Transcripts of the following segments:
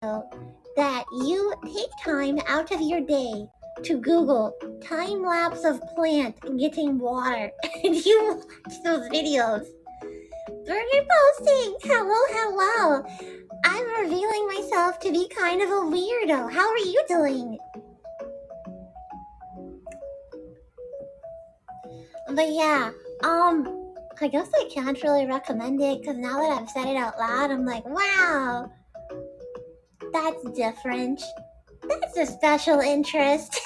that you take time out of your day to Google time lapse of plant getting water and you watch those videos. Burger posting! Hello! I'm revealing myself to be kind of a weirdo. How are you doing? But yeah, I guess I can't really recommend it because now that I've said it out loud, I'm like, wow, that's different. That's a special interest.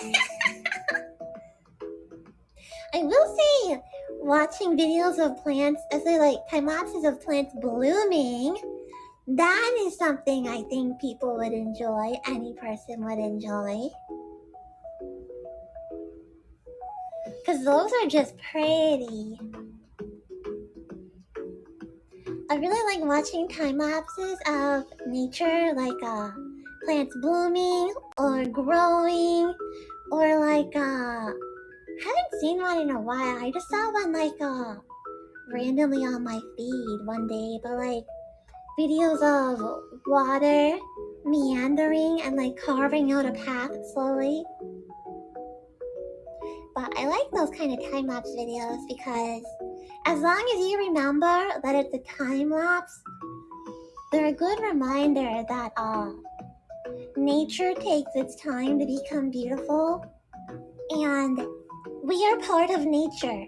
I will say, watching videos of plants, as they like time lapses of plants blooming, that is something I think people would enjoy. Any person would enjoy. Because those are just pretty. I really like watching time lapses of nature, like plants blooming or growing, or like haven't seen one in a while. I just saw one like randomly on my feed one day, but like videos of water meandering and like carving out a path slowly. But I like those kind of time lapse videos because as long as you remember that it's a time lapse, they're a good reminder that nature takes its time to become beautiful, and we are part of nature.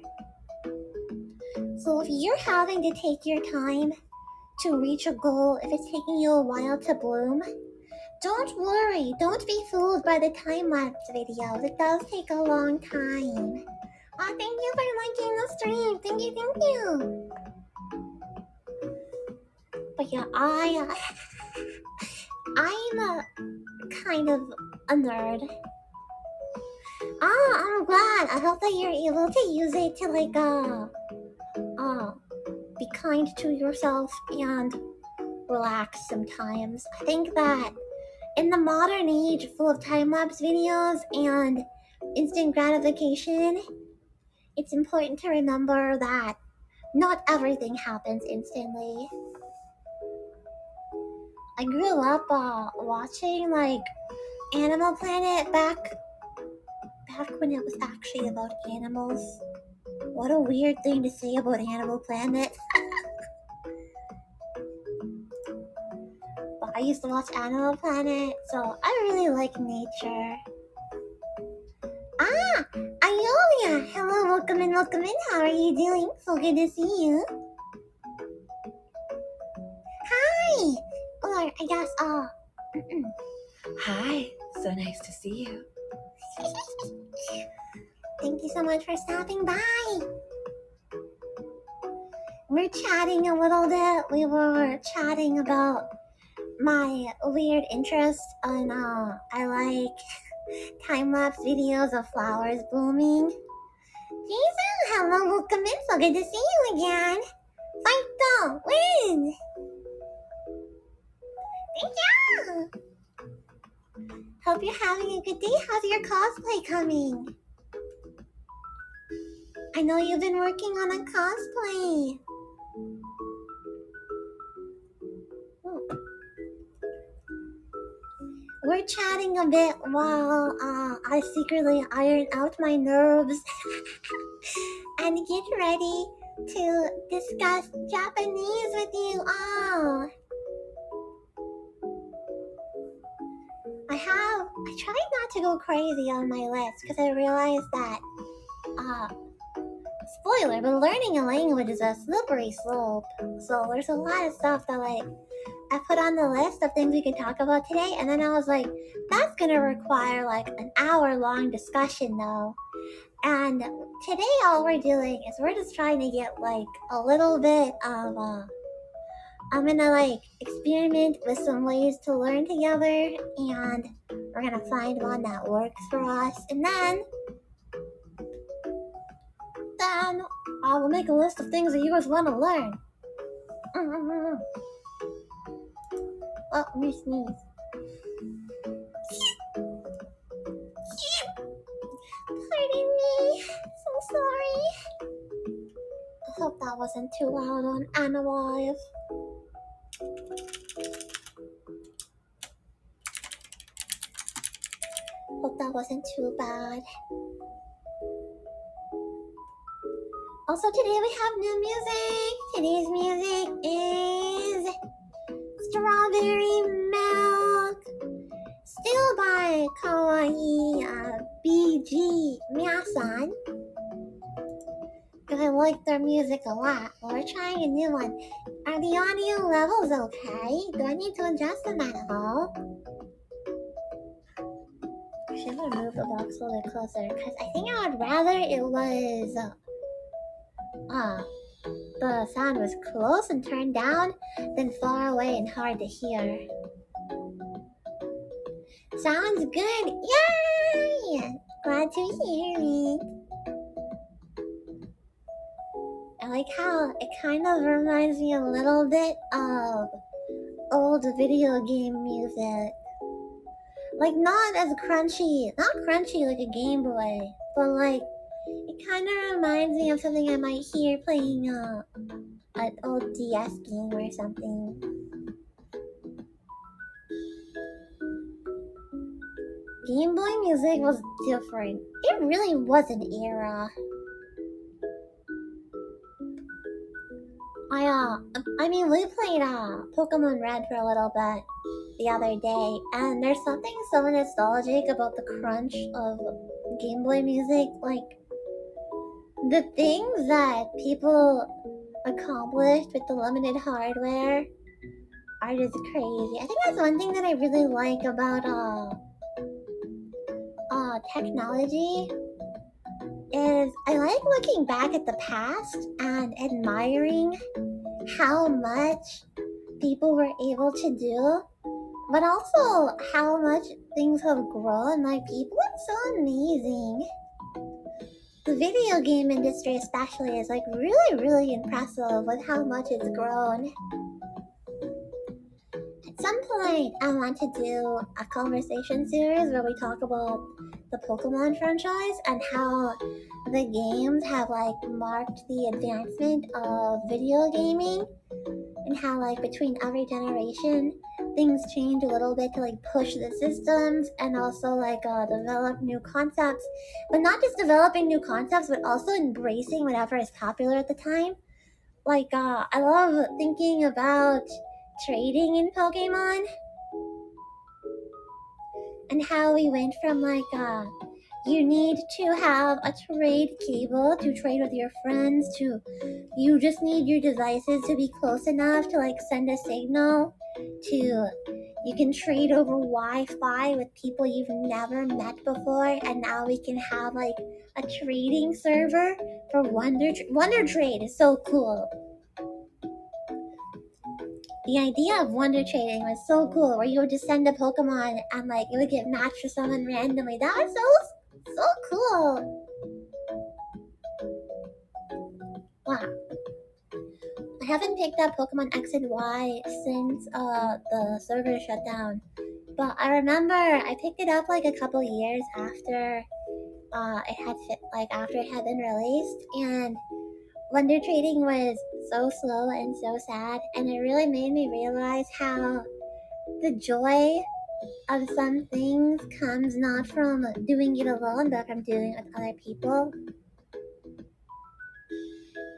So if you're having to take your time to reach a goal, if it's taking you a while to bloom, don't worry. Don't be fooled by the time-lapse videos. It does take a long time. Oh, thank you for liking the stream. Thank you. But yeah, I'm a kind of a nerd. I'm glad. I hope that you're able to use it to like be kind to yourself and relax sometimes. I think that in the modern age full of time-lapse videos and instant gratification, it's important to remember that not everything happens instantly. I grew up watching like Animal Planet back when it was actually about animals. What a weird thing to say about Animal Planet. But I used to watch Animal Planet, so I really like nature. Iolia! Hello, welcome in. How are you doing? So good to see you. Hi! Or I guess, Hi, so nice to see you. Thank you so much for stopping by. We're chatting a little bit. We were chatting about my weird interest in, I like time-lapse videos of flowers blooming. Jason, hello, welcome in. So good to see you again. Fight, win! Thank you! Hope you're having a good day. How's your cosplay coming? I know you've been working on a cosplay. We're chatting a bit while I secretly iron out my nerves and get ready to discuss Japanese with you all. I tried not to go crazy on my list because I realized that, spoiler, but learning a language is a slippery slope. So there's a lot of stuff that like I put on the list of things we can talk about today, and then I was like, that's gonna require like an hour-long discussion though. And today all we're doing is we're just trying to get like a little bit of I'm gonna like experiment with some ways to learn together, and we're gonna find one that works for us, and then I will make a list of things that you guys want to learn. Oh, let me sneeze. Pardon me. So sorry. I hope that wasn't too loud on AniLive. that wasn't too bad. Also, today we have new music. Today's music is Strawberry Milk, still by Kawaii BG Miyasan. I like their music a lot. We're trying a new one. Are the audio levels okay? Do I need to adjust them at all? Should I move the box a little bit closer? Because I think I would rather it was the sound was close and turned down than far away and hard to hear. Sounds good! Yay! Glad to hear it. I like how it kind of reminds me a little bit of old video game music. Like not as crunchy, not crunchy like a Game Boy, but like it kind of reminds me of something I might hear playing an old DS game or something. Game Boy music was different. It really was an era. We played Pokemon Red for a little bit the other day, and there's something so nostalgic about the crunch of Game Boy music. Like the things that people accomplished with the limited hardware are just crazy. I think that's one thing that I really like about technology is I like looking back at the past and admiring how much people were able to do, but also how much things have grown. Like people are so amazing. The video game industry especially is like really impressive with how much it's grown. At some point I want to do a conversation series where we talk about the Pokemon franchise and how the games have like marked the advancement of video gaming, and how like between every generation things change a little bit to like push the systems and also like develop new concepts, but not just developing new concepts but also embracing whatever is popular at the time. Like I love thinking about trading in Pokemon and how we went from like you need to have a trade cable to trade with your friends to you just need your devices to be close enough to like send a signal to you can trade over Wi-Fi with people you've never met before, and now we can have like a trading server for Wonder Trade is so cool. The idea of wonder trading was so cool, where you would just send a Pokemon and like it would get matched for someone randomly. That was so cool. Wow. I haven't picked up Pokemon X and Y since the server shut down, but I remember I picked it up like a couple years after after it had been released, and wonder trading was so slow and so sad, and it really made me realize how the joy of some things comes not from doing it alone, but from doing it with other people.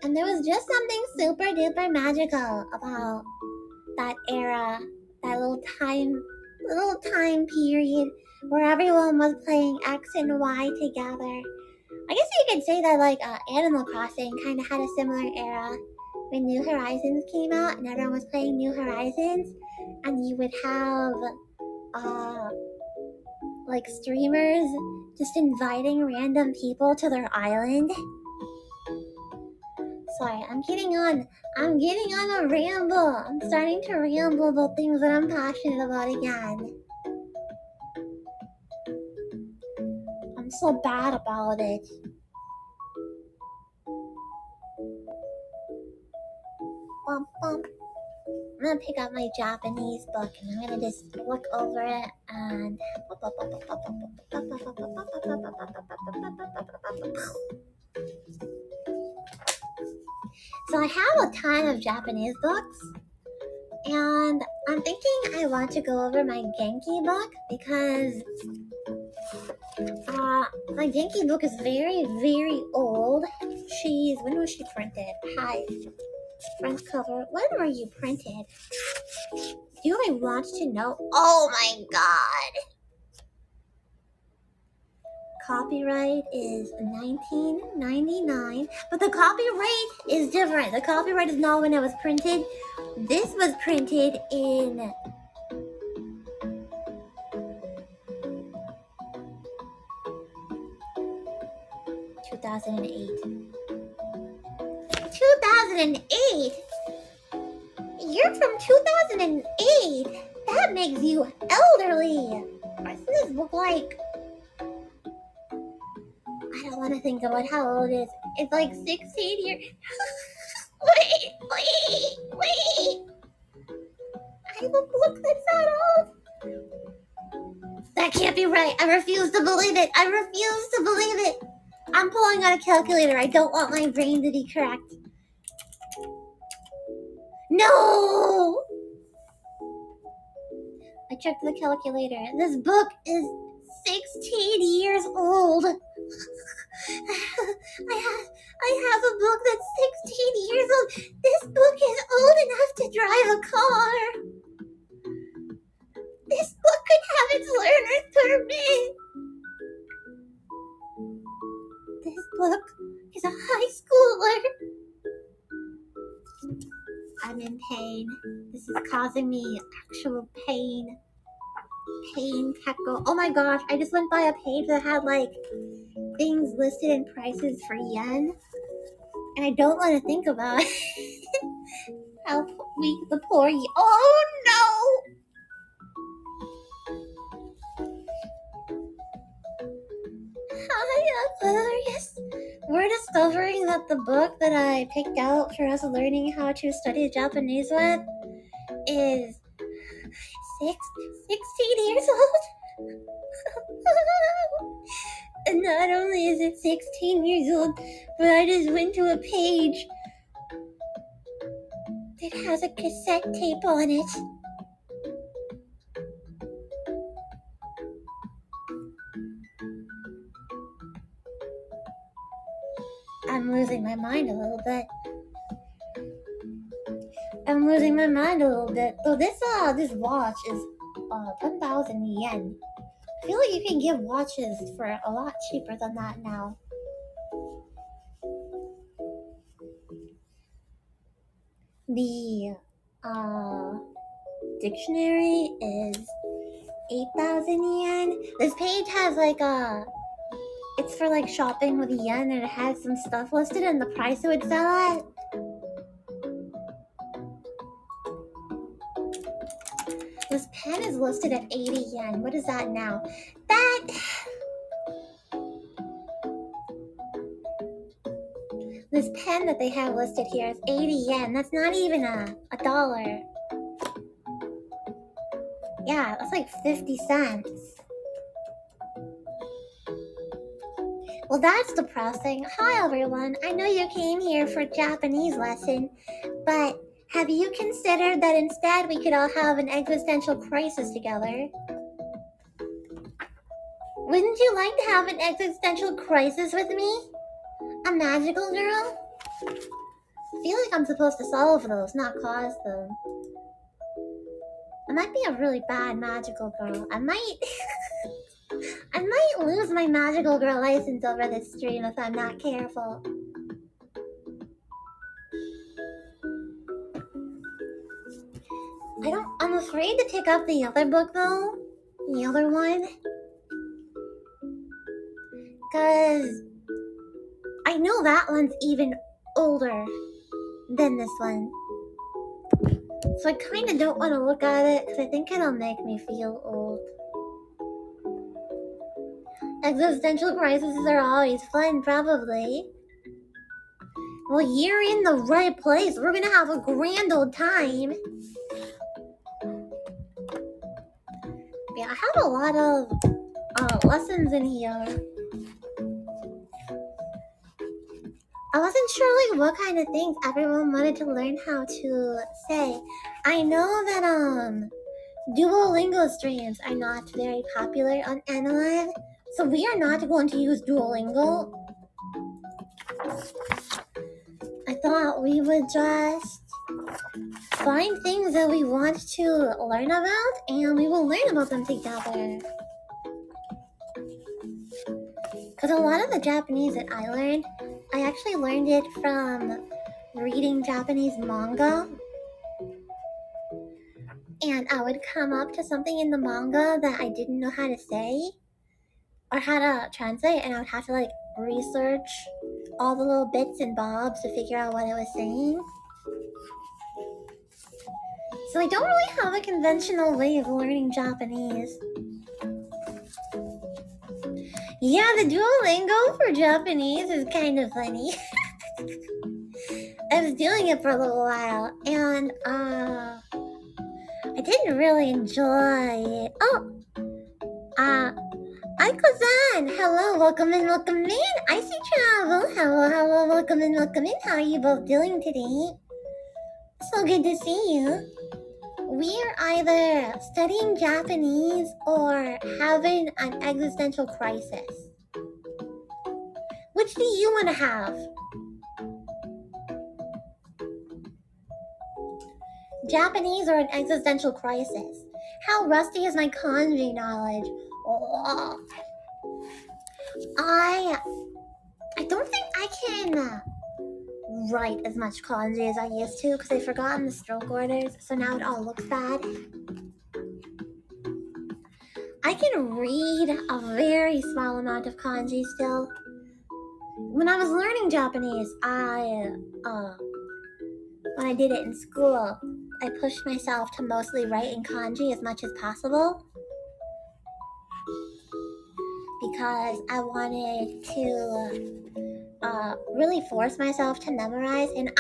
And there was just something super duper magical about that era, that little time period where everyone was playing X and Y together. I guess you could say that like Animal Crossing kind of had a similar era when New Horizons came out and everyone was playing New Horizons, and you would have like streamers just inviting random people to their island. Sorry, I'm getting on a ramble. I'm starting to ramble about things that I'm passionate about again. I'm so bad about it. Bump bump. I'm gonna pick up my Japanese book and I'm gonna just look over it and so I have a ton of Japanese books, and I'm thinking I want to go over my Genki book because My Yankee book is very, very old. When was she printed? Hi. Front cover. When were you printed? Do I want to know? Oh my god. Copyright is 1999, but the copyright is different. The copyright is not when it was printed. This was printed in 2008. 2008? You're from 2008? That makes you elderly. What's this book like? I don't want to think about how old it is. It's like 16 years. Wait. I have a book that's that old. That can't be right. I refuse to believe it. I'm pulling out a calculator. I don't want my brain to be correct. No! I checked the calculator. This book is 16 years old. I have a book that's 16 years old. This book is old enough to drive a car. This book could have its learner's permit. This book is a high schooler. I'm in pain. This is causing me actual pain. Pain Techo. Oh my gosh, I just went by a page that had like things listed in prices for yen. And I don't want to think about how weak the poor yen. Oh no! Hi, Aquarius. We're discovering that the book that I picked out for us learning how to study Japanese with is 16 years old. And not only is it 16 years old, but I just went to a page that has a cassette tape on it. I'm losing my mind a little bit. So this watch is 1,000 yen. I feel like you can get watches for a lot cheaper than that now. The dictionary is 8,000 yen. This page has like it's for like shopping with yen, and it has some stuff listed and the price it would sell at. This pen is listed at 80 yen. What is that now? This pen that they have listed here is 80 yen. That's not even a dollar. Yeah, that's like 50 cents. Well, that's depressing. Hi, everyone. I know you came here for a Japanese lesson, but have you considered that instead we could all have an existential crisis together? Wouldn't you like to have an existential crisis with me? A magical girl? I feel like I'm supposed to solve those, not cause them. I might be a really bad magical girl. I might lose my magical girl license over this stream if I'm not careful. I'm afraid to pick up the other book though. The other one. Cause I know that one's even older than this one. So I kinda don't want to look at it because I think it'll make me feel old. Existential crises are always fun, probably. Well, you're in the right place. We're gonna have a grand old time. Yeah, I have a lot of lessons in here. I wasn't sure like what kind of things everyone wanted to learn how to say. I know that Duolingo streams are not very popular on AniLive, So we are not going to use Duolingo. I thought we would just find things that we want to learn about, and we will learn about them together. Because a lot of the Japanese that I learned, I actually learned it from reading Japanese manga. And I would come up to something in the manga that I didn't know how to say or how to translate, and I would have to research all the little bits and bobs to figure out what it was saying. So I don't really have a conventional way of learning Japanese. Yeah, the Duolingo for Japanese is kind of funny. I was doing it for a little while, and I didn't really enjoy it. Aiko-san! Hello, welcome in. Icy Travel! Hello, welcome in. How are you both doing today? So good to see you. We're either studying Japanese or having an existential crisis. Which do you want to have? Japanese or an existential crisis? How rusty is my kanji knowledge? Oh. I don't think I can write as much kanji as I used to because I've forgotten the stroke orders, so now it all looks bad. I can read a very small amount of kanji still. When I was learning Japanese, when I did it in school, I pushed myself to mostly write in kanji as much as possible because I wanted to really force myself to memorize. And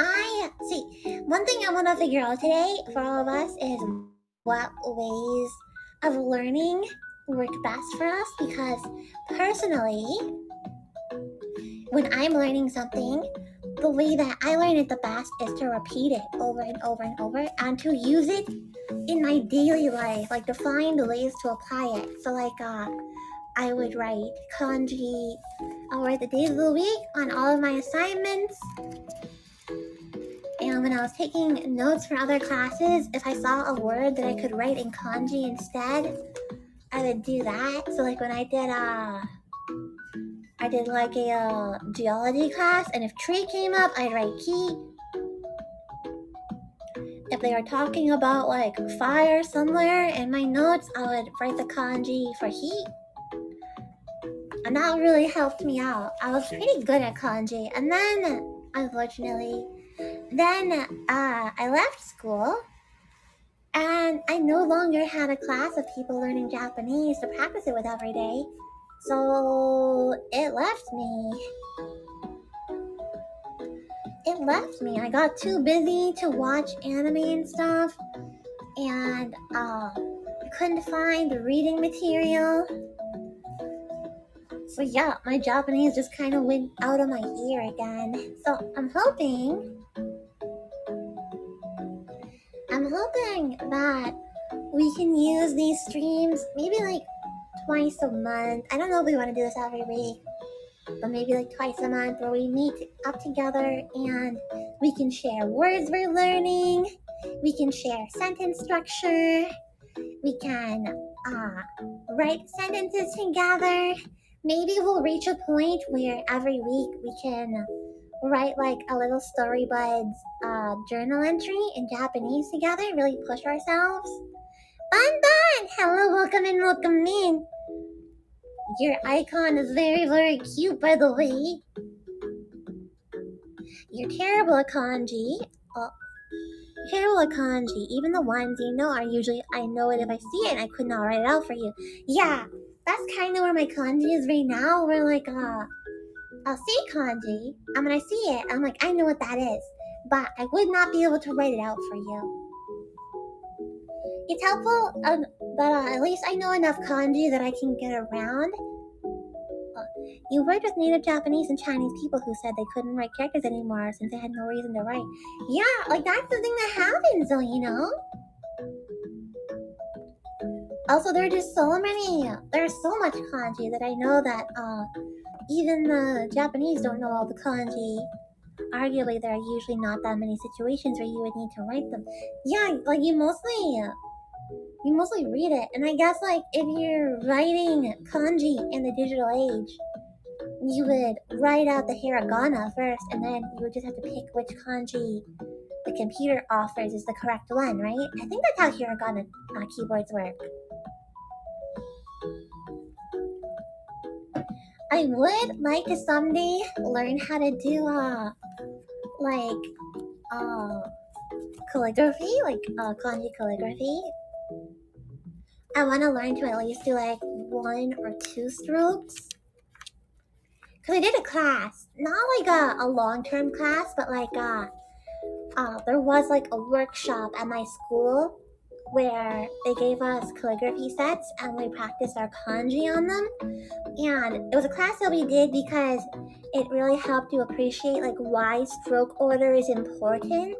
one thing I want to figure out today for all of us is what ways of learning work best for us, because personally, when I'm learning something, the way that I learn it the best is to repeat it over and over and over and to use it in my daily life, to find ways to apply it. So I would write kanji, I'll write the days of the week on all of my assignments. And when I was taking notes for other classes, if I saw a word that I could write in kanji instead, I would do that. So when I did a geology class, and if tree came up, I'd write ki. If they were talking about fire somewhere in my notes, I would write the kanji for heat. And that really helped me out. I was pretty good at kanji. And then, unfortunately, I left school, and I no longer had a class of people learning Japanese to practice it with every day. So it left me. I got too busy to watch anime and stuff, and I couldn't find reading material. So yeah, my Japanese just kind of went out of my ear again. So I'm hoping that we can use these streams maybe twice a month. I don't know if we want to do this every week, but maybe twice a month, where we meet up together and we can share words we're learning, we can share sentence structure, we can write sentences together. Maybe we'll reach a point where every week we can write a little Storybuds journal entry in Japanese together, really push ourselves. Banban! Hello, welcome in. Your icon is very, very cute, by the way. You're terrible at kanji. Even the ones you know are usually, I know it if I see it, and I could not write it out for you. Yeah, that's kind of where my kanji is right now, where I'll see kanji, and when I see it, I'm I know what that is, but I would not be able to write it out for you. It's helpful that at least I know enough kanji that I can get around. You worked with native Japanese and Chinese people who said they couldn't write characters anymore since they had no reason to write. Yeah, that's the thing that happens, though, you know? Also, there's so much kanji that I know that even the Japanese don't know all the kanji. Arguably, there are usually not that many situations where you would need to write them. Yeah, like you mostly read it, and I guess like if you're writing kanji in the digital age, you would write out the hiragana first, and then you would just have to pick which kanji the computer offers is the correct one, right? I think that's how hiragana keyboards work. I would like to someday learn how to do calligraphy, kanji calligraphy. I want to learn to at least do like 1 or 2 strokes. Cause I did a class, not like a long-term class, but like there was like a workshop at my school where they gave us calligraphy sets and we practiced our kanji on them. And it was a class that we did because it really helped you appreciate like why stroke order is important.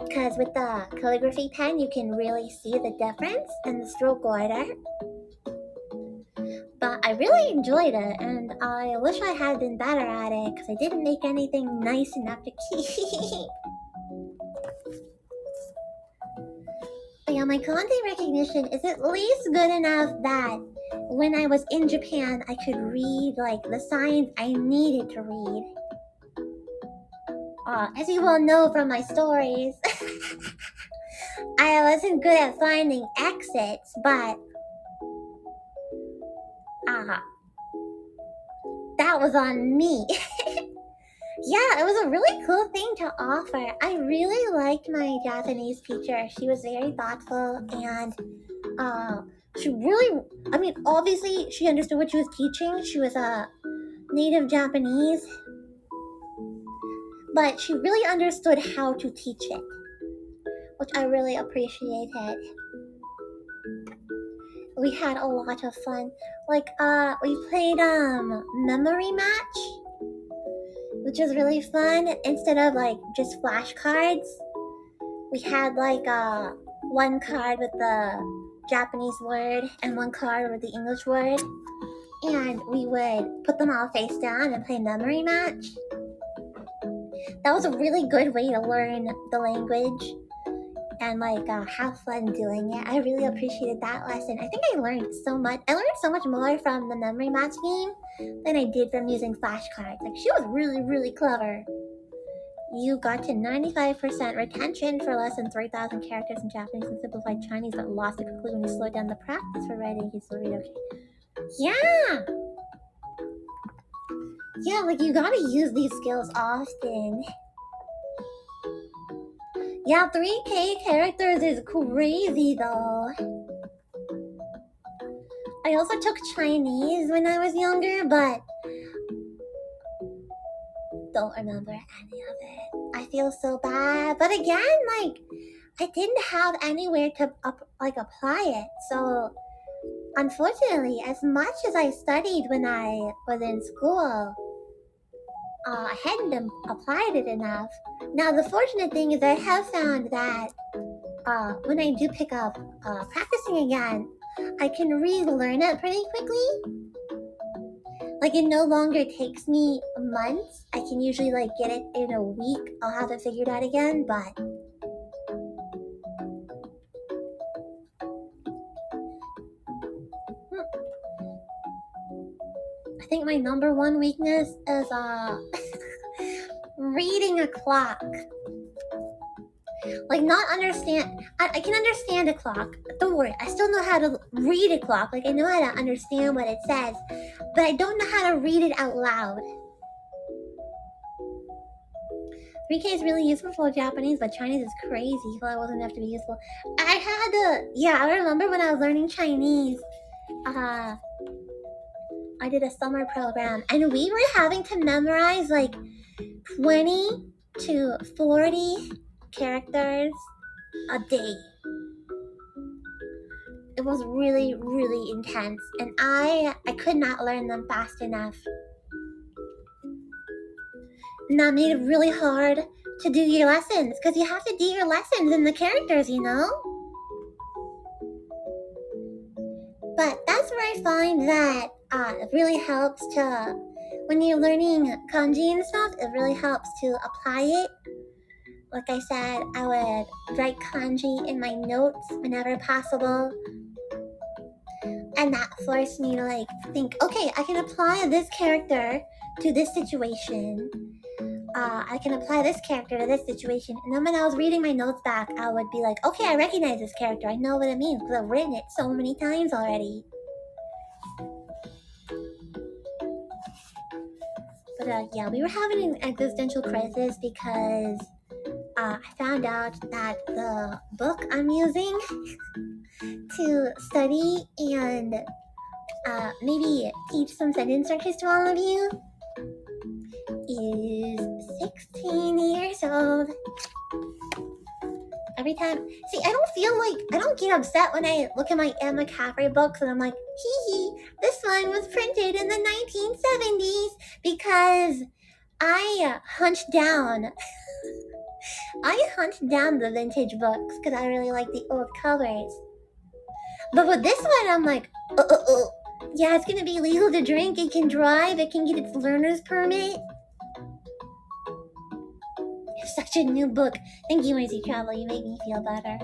Because with the calligraphy pen, you can really see the difference in the stroke order. But I really enjoyed it, and I wish I had been better at it because I didn't make anything nice enough to keep. But yeah, my kanji recognition is at least good enough that when I was in Japan, I could read like the signs I needed to read. As you all know from my stories, I wasn't good at finding exits, but that was on me. Yeah, it was a really cool thing to offer. I really liked my Japanese teacher. She was very thoughtful and she really, I mean, obviously she understood what she was teaching. She was a native Japanese, but she really understood how to teach it, which I really appreciated. We had a lot of fun. Like, we played memory match, which was really fun. Instead of like just flashcards, we had like one card with the Japanese word and one card with the English word, and we would put them all face down and play memory match. That was a really good way to learn the language and like have fun doing it. I really appreciated that lesson. I think I learned so much. I learned so much more from the memory match game than I did from using flashcards. Like, she was really, really clever. You got to 95% retention for less than 3,000 characters in Japanese and simplified Chinese, but lost it quickly when you slowed down the practice for writing. You still read okay. Yeah! Yeah, like you gotta use these skills often. Yeah, 3K characters is crazy though. I also took Chinese when I was younger, but don't remember any of it. I feel so bad. But again, like, I didn't have anywhere to apply it. So unfortunately, as much as I studied when I was in school, I hadn't applied it enough. Now, the fortunate thing is I have found that when I do pick up practicing again, I can relearn it pretty quickly. Like, it no longer takes me months. I can usually like get it in a week. I'll have it figured out again, but I think my number one weakness is reading a clock. Like, not understand. I can understand a clock. Don't worry, I still know how to read a clock. Like, I know how to understand what it says, but I don't know how to read it out loud. 3K is really useful for Japanese, but Chinese is crazy. So it wasn't enough to be useful. I remember when I was learning Chinese, I did a summer program, and we were having to memorize like 20 to 40 characters a day. It was really, really intense, and I could not learn them fast enough. And that made it really hard to do your lessons, because you have to do your lessons in the characters, you know? But that's where I find that it really helps to, when you're learning kanji and stuff, it really helps to apply it. Like I said, I would write kanji in my notes whenever possible. And that forced me to think, okay, I can apply this character to this situation. I can apply this character to this situation. And then when I was reading my notes back, I would be like, okay, I recognize this character. I know what it means because I've written it so many times already. But yeah, we were having an existential crisis because I found out that the book I'm using to study and maybe teach some sentence structures to all of you is 16 years old. Every time, see, I don't get upset when I look at my Emma McCaffrey books and I'm like, this one was printed in the 1970s because I hunched down the vintage books because I really like the old covers. But with this one, I'm like, yeah, it's gonna be legal to drink, it can drive, it can get its learner's permit. It's such a new book. Thank you, Easy Travel, you make me feel better.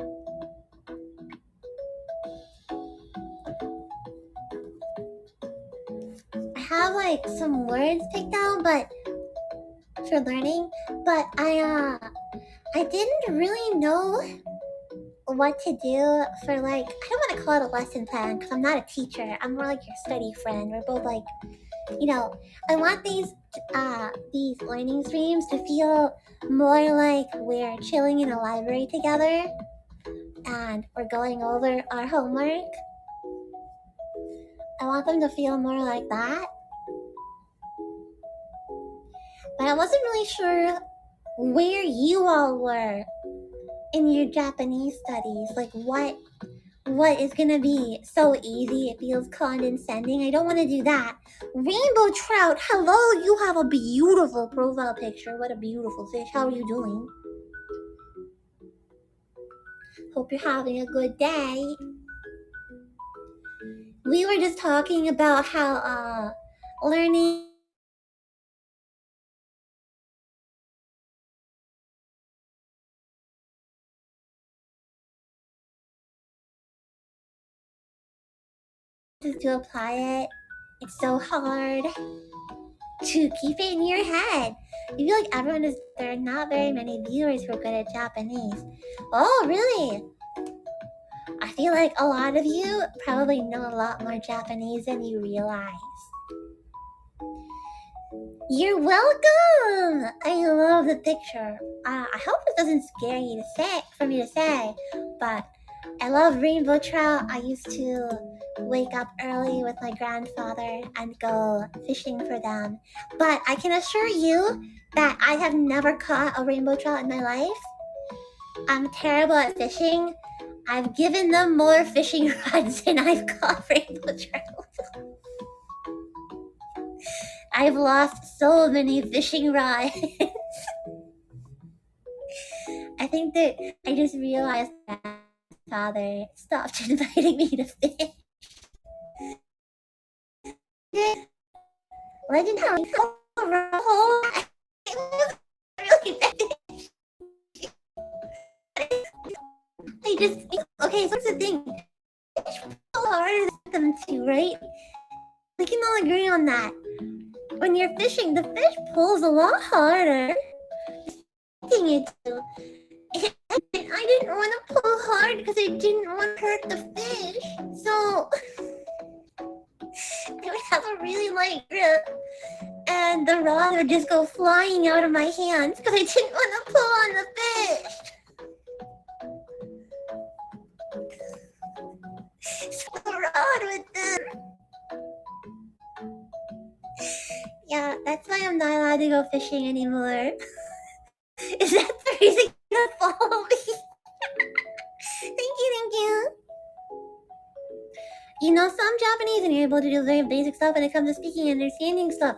I have some words picked out, but for learning, but I didn't really know what to do for I don't want to call it a lesson plan because I'm not a teacher. I'm more like your study friend. We're both I want these learning streams to feel more like we're chilling in a library together and we're going over our homework. I want them to feel more like that. But I wasn't really sure where you all were in your Japanese studies. What is gonna be so easy it feels condescending. I don't want to do that. Rainbow trout, hello, you have a beautiful profile picture. What a beautiful fish. How are you doing? Hope you're having a good day. We were just talking about how learning to apply it. It's so hard to keep it in your head. I feel like there are not very many viewers who are good at Japanese. Oh, really? I feel like a lot of you probably know a lot more Japanese than you realize. You're welcome! I love the picture. I hope it doesn't scare you for me to say, but I love rainbow trout. I used to wake up early with my grandfather and go fishing for them. But I can assure you that I have never caught a rainbow trout in my life. I'm terrible at fishing. I've given them more fishing rods than I've caught rainbow trout. I've lost so many fishing rods. I think that I just realized that my father stopped inviting me to fish. Legend telling really bad. Okay, so here's the thing. It's so hard to them too, right? We can all agree on that. When you're fishing, the fish pulls a lot harder. It to. And I didn't want to pull hard because I didn't want to hurt the fish. So I would have a really light grip, and the rod would just go flying out of my hands because I didn't want to pull on the fish. So the rod would yeah, that's why I'm not allowed to go fishing anymore. Is that the reason you follow me? Thank you. You know some Japanese and you're able to do very basic stuff when it comes to speaking and understanding stuff.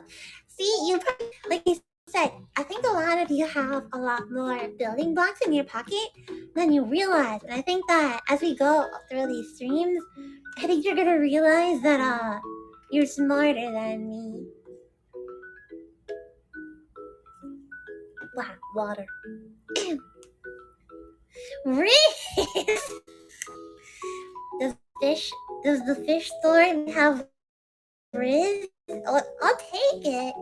See, you probably, like you said, I think a lot of you have a lot more building blocks in your pocket than you realize. And I think that as we go through these streams, I think you're gonna realize that you're smarter than me. Wow, water. Riz! Does fish? Does the fish store have Riz? I'll take it.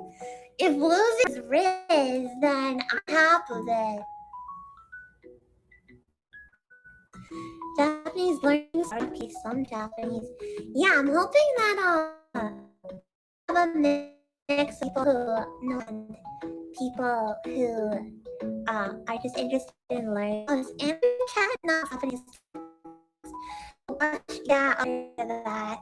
If losing is Riz, then I'm happy with it. Japanese learning hard piece some Japanese. Yeah, I'm hoping that have a mix of people who know and people who are just interested in learning. Oh, this Andrew chat not Japanese. Yeah, I'll do that.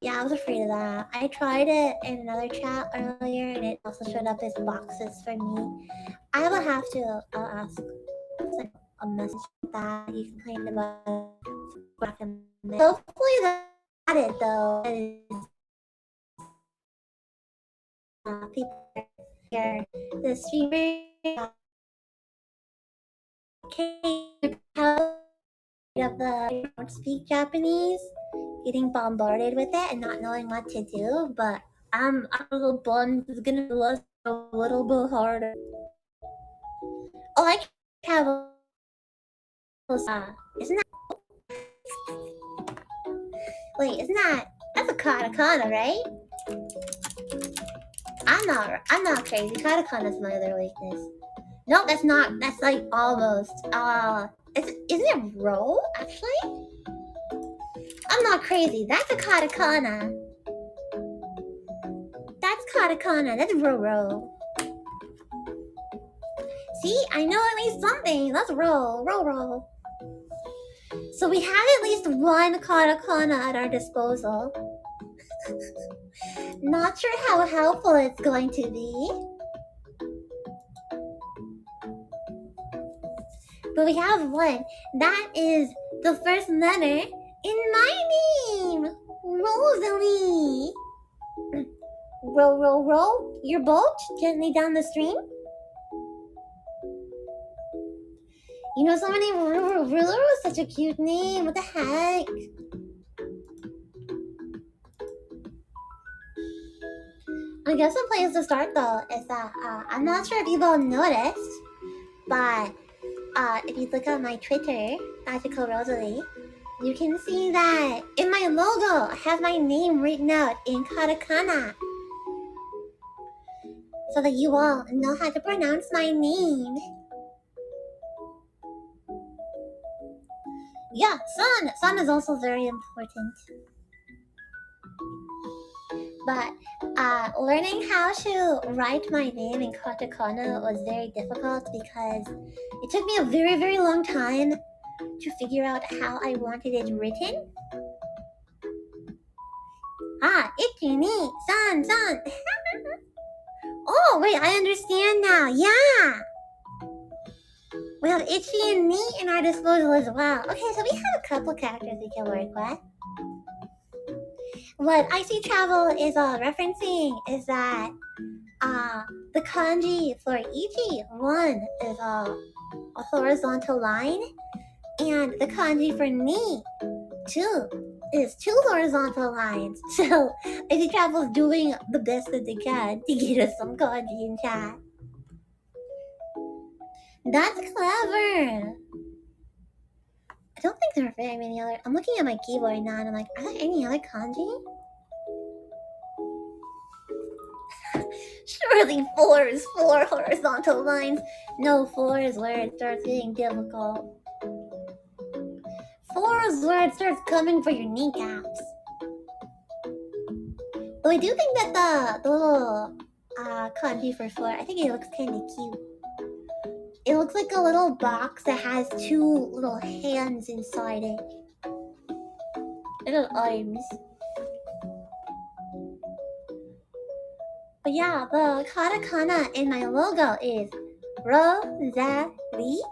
Yeah, I was afraid of that. I tried it in another chat earlier, and it also showed up as boxes for me. I will have to ask a message that you can kind of recommend. Hopefully that it though is people here. The streamer of the don't speak Japanese, getting bombarded with it and not knowing what to do, but I'm a little bummed it's gonna be a little bit harder. Oh, I have isn't that wait, isn't that's a katakana, right? I'm not crazy. Katakana's my other weakness. No, that's not. That's like almost. Isn't it ro actually? I'm not crazy. That's a katakana. That's katakana. That's ro. See, I know at least something. That's ro. So we have at least one katakana at our disposal. Not sure how helpful it's going to be. But we have one. That is the first letter in my name. Roseli. Row your boat gently down the stream. You know, somebody Ruler was such a cute name. What the heck? I guess a place to start though is that I'm not sure if you've all noticed, but if you look at my Twitter, Magical Rosalie, you can see that in my logo I have my name written out in katakana, so that you all know how to pronounce my name. Yeah, sun is also very important. But learning how to write my name in katakana was very difficult because it took me a very, very long time to figure out how I wanted it written. Ichi ni san. Oh, wait, I understand now. Yeah. We have Ichi and me in our disposal as well. Okay, so we have a couple characters we can work with. What IC Travel is referencing is that the kanji for Ichi, one is a horizontal line, and the kanji for ni, two, is two horizontal lines. So IC Travel is doing the best that they can to get us some kanji in chat. That's clever. I don't think there are very many other. I'm looking at my keyboard now and I'm like, are there any other kanji? Surely four is four horizontal lines. No, four is where it starts getting difficult. Four is where it starts coming for your kneecaps. Though I do think that the little kanji for four, I think it looks kind of cute. It looks like a little box that has two little hands inside it. Little arms. But yeah, the katakana in my logo is Roseli.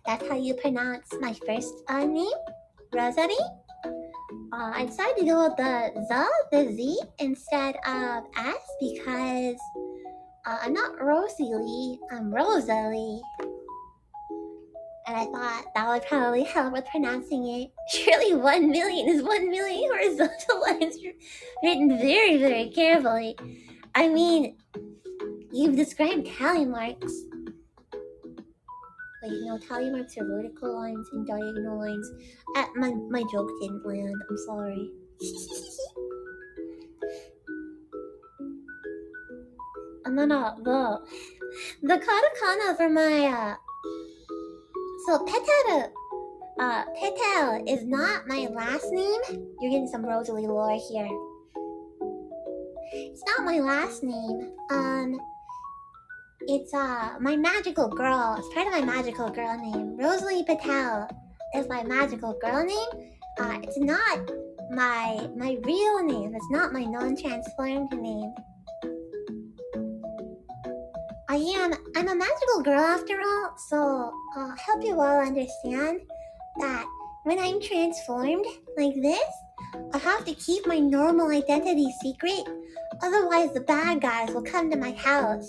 That's how you pronounce my first name, Roseli. I decided to go with the Z instead of S because I'm not Rosalie, I'm Rosalie. and I thought that would probably help with pronouncing it. Surely 1 million is 1 million horizontal lines written very, very carefully. I mean, you've described tally marks. Wait, no, tally marks are vertical lines and diagonal lines. My joke didn't land. I'm sorry. And then the katakana for my so Petale is not my last name. You're getting some Roseli lore here. It's not my last name. It's my magical girl. It's part of my magical girl name. Roseli Petale is my magical girl name. It's not my real name. It's not my non-transformed name. I'm a magical girl after all, so I'll help you all understand that when I'm transformed like this, I have to keep my normal identity secret, otherwise the bad guys will come to my house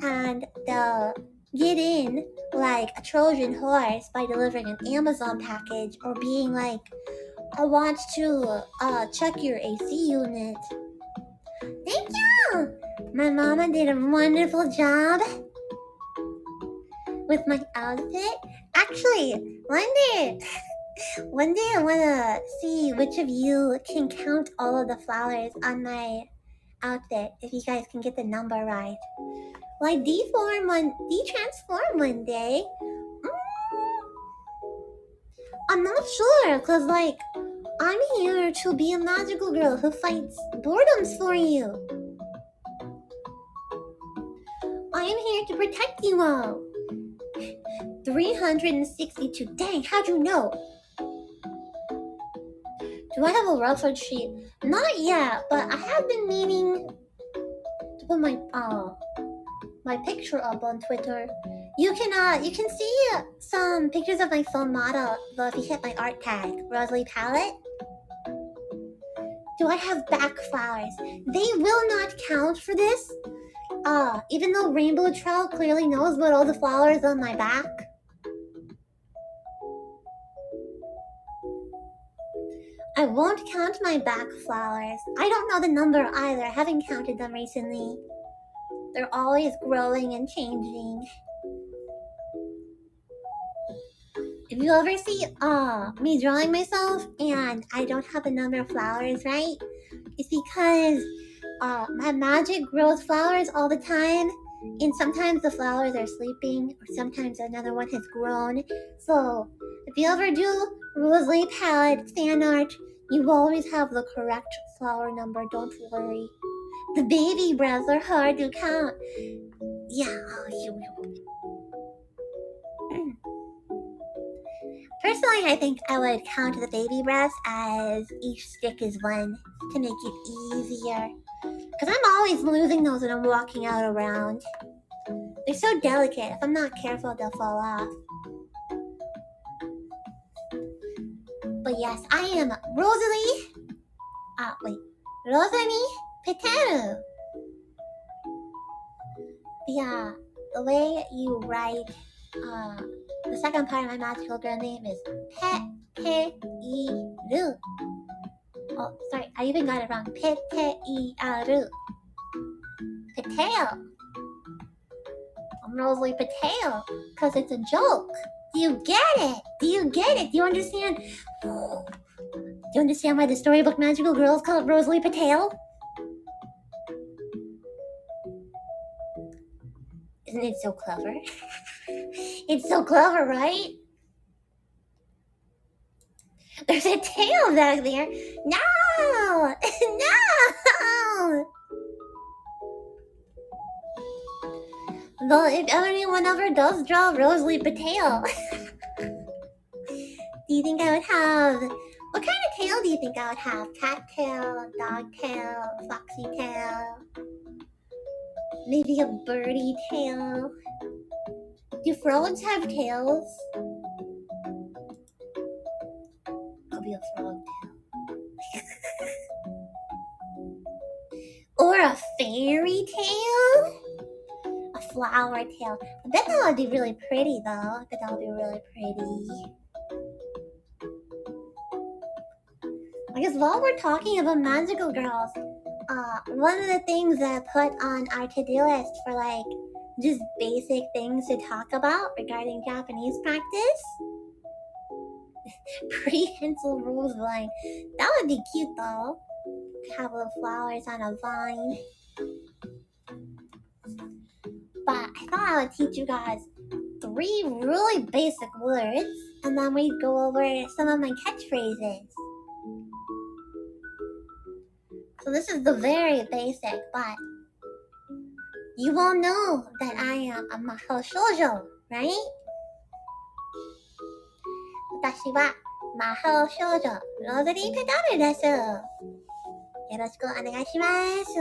and they'll get in like a Trojan horse by delivering an Amazon package or being like, I want to check your AC unit. Thank you! My mama did a wonderful job with my outfit. Actually, one day I wanna see which of you can count all of the flowers on my outfit, if you guys can get the number right. Will I de-transform one day? I'm not sure, cause like, I'm here to be a magical girl who fights boredoms for you. I am here to protect you all. 362. Dang, how'd you know? Do I have a reference sheet? Not yet, but I have been meaning to put my picture up on Twitter. You can see some pictures of my phone model though if you hit my art tag, Roseli Palette. Do I have back flowers? They will not count for this. Even though Rainbow Trout clearly knows about all the flowers on my back. I won't count my back flowers. I don't know the number either. I haven't counted them recently. They're always growing and changing. If you ever see me drawing myself and I don't have the number of flowers right, it's because my magic grows flowers all the time, and sometimes the flowers are sleeping or sometimes another one has grown. So if you ever do Roseli Palette fan art, you always have the correct flower number, don't worry. The baby breaths are hard to count. Yeah, Personally, I think I would count the baby breaths as each stick is one to make it easier. Because I'm always losing those when I'm walking out around. They're so delicate. If I'm not careful, they'll fall off. But yes, I am Roseli Petale. The way you write the second part of my magical girl name is Petale. Oh, sorry, I even got it wrong. Petale. Petale. I'm Roseli Petale, because it's a joke. Do you get it? Do you understand? Do you understand why the storybook magical girl is called Roseli Petale? Isn't it so clever? It's so clever, right? There's a tail back there. No! No! Though if anyone ever does draw Roseli Petale, do you think I would have... What kind of tail do you think I would have? Cat tail, dog tail, foxy tail? Maybe a birdie tail? Do frogs have tails? I'll be a frog tail. Or a fairy tail? A flower tail. I bet that would be really pretty though. I bet that would be really pretty. I guess while we're talking about magical girls, one of the things that I put on our to-do list for like just basic things to talk about regarding Japanese practice, prehensile rose vine. That would be cute though. Have little flowers on a vine. But I thought I would teach you guys 3 really basic words, and then we'd go over some of my catchphrases. So this is the very basic, but you all know that I am a mahou shoujo, right? 私は魔法少女ローゼリーペタルです。よろしくお願いします。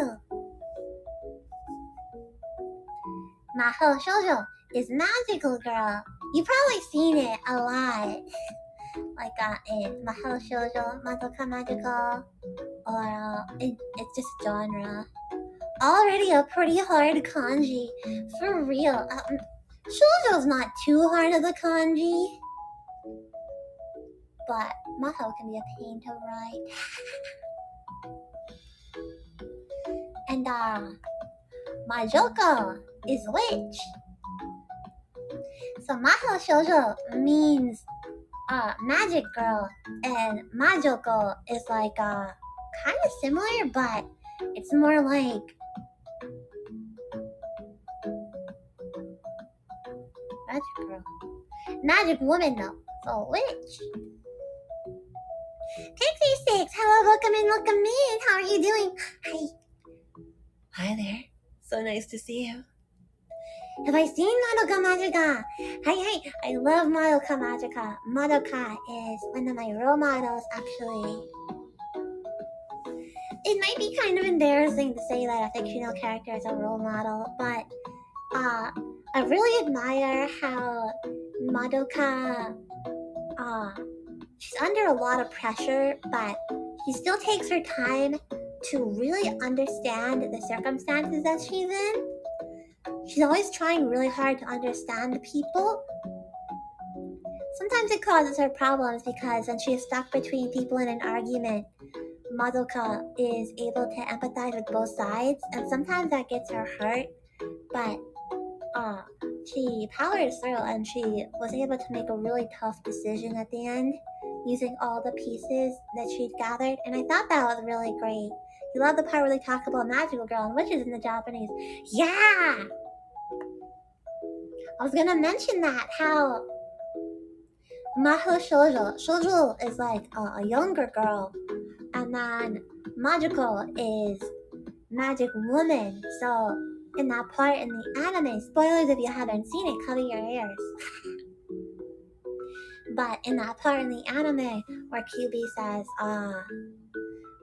魔法少女 is magical girl. You've probably seen it a lot. Like in Mahou Shoujo, Madoka Magical, or it's just a genre. Already a pretty hard kanji, for real. Shoujo's not too hard of a kanji, but Mahou can be a pain to write. And Majoko is witch. So Mahou Shoujo means magic girl, and Majoko is like kind of similar, but it's more like magic girl, magic woman though. So witch. Pixie Sticks, hello, welcome in. How are you doing? Hi. Hi there. So nice to see you. Have I seen Madoka Magica? Hi. I love Madoka Magica. Madoka is one of my role models, actually. It might be kind of embarrassing to say that a fictional character is a role model, but I really admire how Madoka, she's under a lot of pressure, but she still takes her time to really understand the circumstances that she's in. She's always trying really hard to understand the people. Sometimes it causes her problems because when she's stuck between people in an argument, Madoka is able to empathize with both sides, and sometimes that gets her hurt, but she powers through, and she was able to make a really tough decision at the end using all the pieces that she'd gathered, and I thought that was really great. You love the part where they talk about magical girl and witches in the Japanese. Yeah! I was gonna mention that, how Mahou Shoujo is like a younger girl, and then magical is magic woman. So in that part in the anime, spoilers if you haven't seen it, cover your ears. But in that part in the anime where QB says,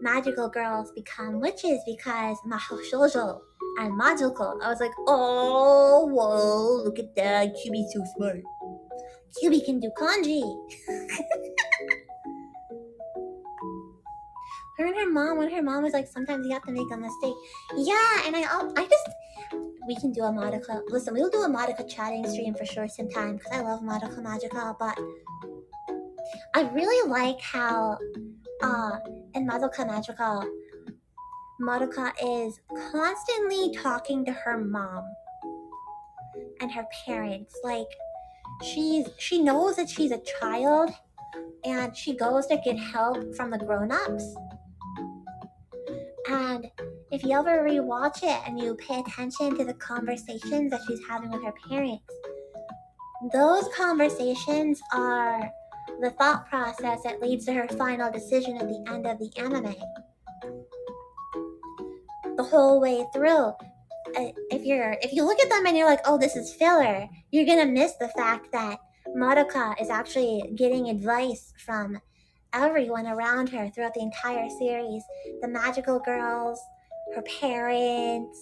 magical girls become witches because Mahou Shoujo and magical, I was like, oh, whoa, look at that, QB's so smart. QB can do kanji. When her mom was like, sometimes you have to make a mistake. Yeah, and we can do a Madoka. Listen, we'll do a Madoka chatting stream for sure sometime because I love Madoka Magica, but I really like how in Madoka Magica, Madoka is constantly talking to her mom and her parents. Like, she knows that she's a child, and she goes to get help from the grown-ups. And if you ever rewatch it and you pay attention to the conversations that she's having with her parents, those conversations are the thought process that leads to her final decision at the end of the anime. The whole way through, if you look at them and you're like, oh, this is filler, you're gonna miss the fact that Madoka is actually getting advice from everyone around her throughout the entire series. The magical girls, her parents,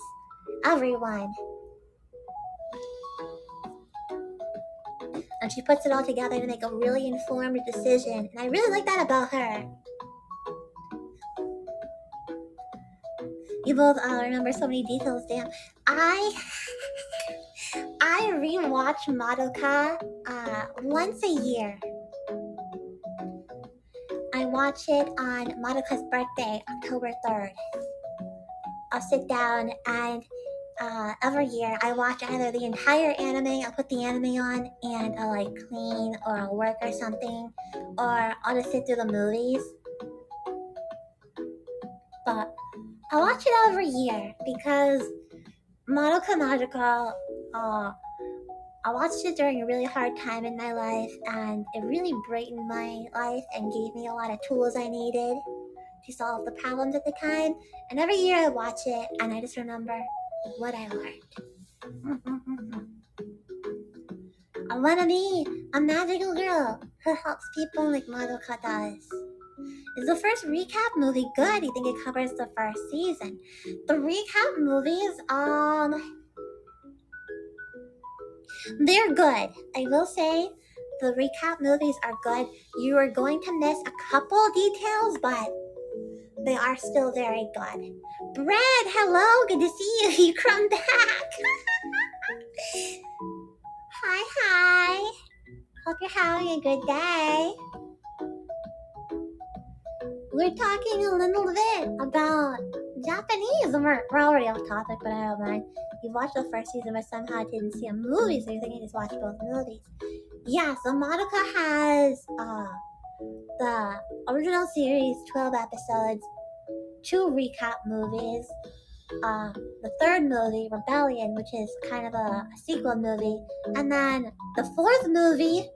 everyone. And she puts it all together to make a really informed decision, and I really like that about her. You both remember so many details, damn. I rewatch Madoka once a year. I watch it on Madoka's birthday, October 3rd. I'll sit down and every year I watch either the entire anime, I'll put the anime on and I'll like clean or I'll work or something, or I'll just sit through the movies. But I watch it every year because Madoka Magical, I watched it during a really hard time in my life and it really brightened my life and gave me a lot of tools I needed to solve the problems at the time. And every year I watch it and I just remember what I learned. I want to be a magical girl who helps people like Madoka does. Is the first recap movie good? You think it covers the first season? The recap movies, they're good. I will say the recap movies are good. You are going to miss a couple details, but they are still very good. Brad, hello, good to see you. You come back. Hi. Hope you're having a good day. We're talking a little bit about Japanese. We're already off topic, but I don't mind. You watched the first season, but somehow didn't see a movie, so you're thinking you just watched both movies. Yeah, so Madoka has the original series, 12 episodes, 2 recap movies, the third movie, Rebellion, which is kind of a sequel movie, and then the 4th movie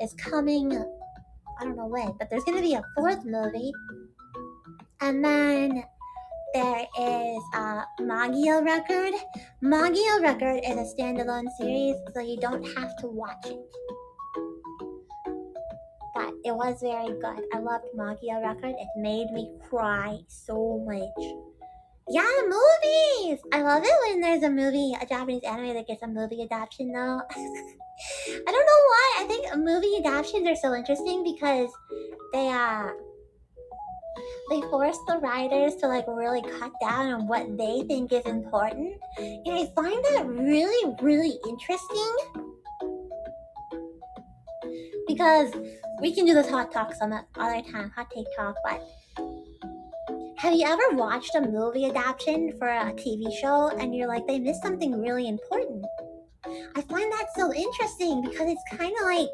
is coming, I don't know when, but there's going to be a 4th movie, and then there is Magia Record. Magia Record is a standalone series, so you don't have to watch it. But it was very good. I loved Magia Record. It made me cry so much. Yeah, movies! I love it when there's a Japanese anime that gets a movie adaptation though. I don't know why. I think movie adaptations are so interesting because they force the writers to like really cut down on what they think is important. And I find that really, really interesting. Because we can do this hot talk some other time, hot take talk, but have you ever watched a movie adaptation for a TV show and you're like, they missed something really important? I find that so interesting because it's kind of like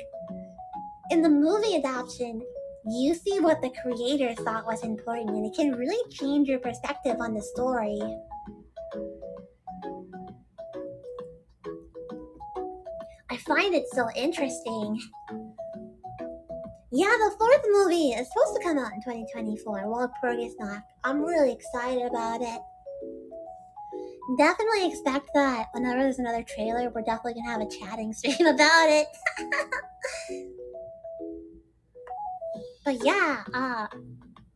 in the movie adaptation, you see what the creators thought was important and it can really change your perspective on the story. I find it so interesting. Yeah, the 4th movie is supposed to come out in 2024, World Progress Knock. I'm really excited about it. Definitely expect that whenever there's another trailer, we're definitely going to have a chatting stream about it. But yeah,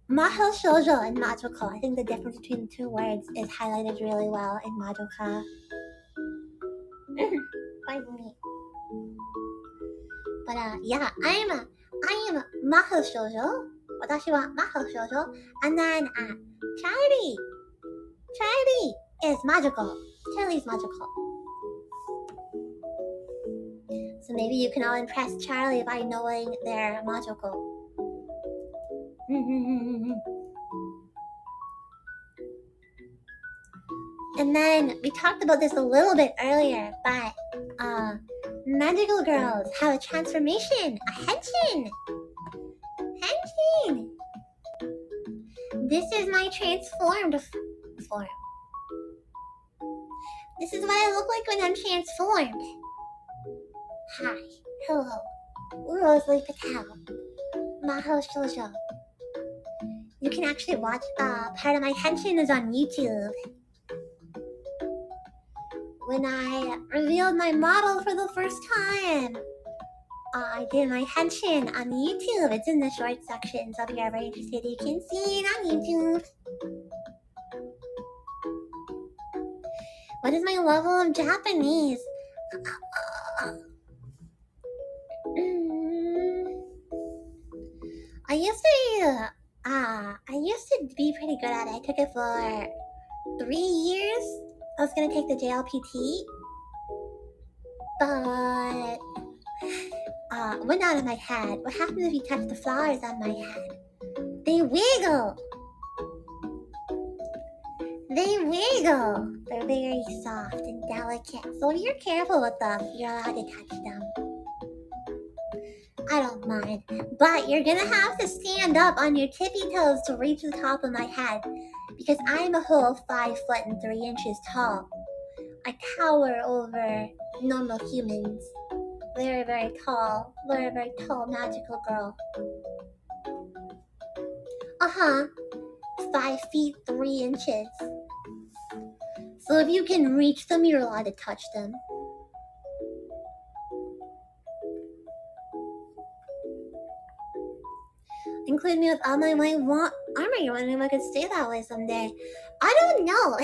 Mahou Shoujo and Magical, I think the difference between the 2 words is highlighted really well in Madoka. Pardon me. But yeah, I am Mahou Shoujo. Watashi wa Mahou Shoujo. And then Charlie is magical. Charlie's magical. So maybe you can all impress Charlie by knowing they're magical. And then we talked about this a little bit earlier, but magical girls have a transformation, a henshin. Henshin. This is my transformed form. This is what I look like when I'm transformed. Hi, hello, Roseli Petale, Mahou Shoujo. You can actually watch part of my henshin is on YouTube. When I revealed my model for the first time, I did my henshin on YouTube. It's in the short section, so if you're ever interested, you can see it on YouTube. What is my level of Japanese? I used to be pretty good at it. I took it for 3 years. I was gonna take the JLPT. But went out of my head. What happens if you touch the flowers on my head? They wiggle. They wiggle. They're very soft and delicate. So if you're careful with them, you're allowed to touch them. I don't mind. But you're gonna have to stand up on your tippy toes to reach the top of my head. Because I'm a whole 5 foot and 3 inches tall. I tower over normal humans. Very, very tall. Very, very tall, magical girl. 5 feet 3 inches. So if you can reach them, you're allowed to touch them. Include me with all my armor. You're wondering if I could stay that way someday. I don't know.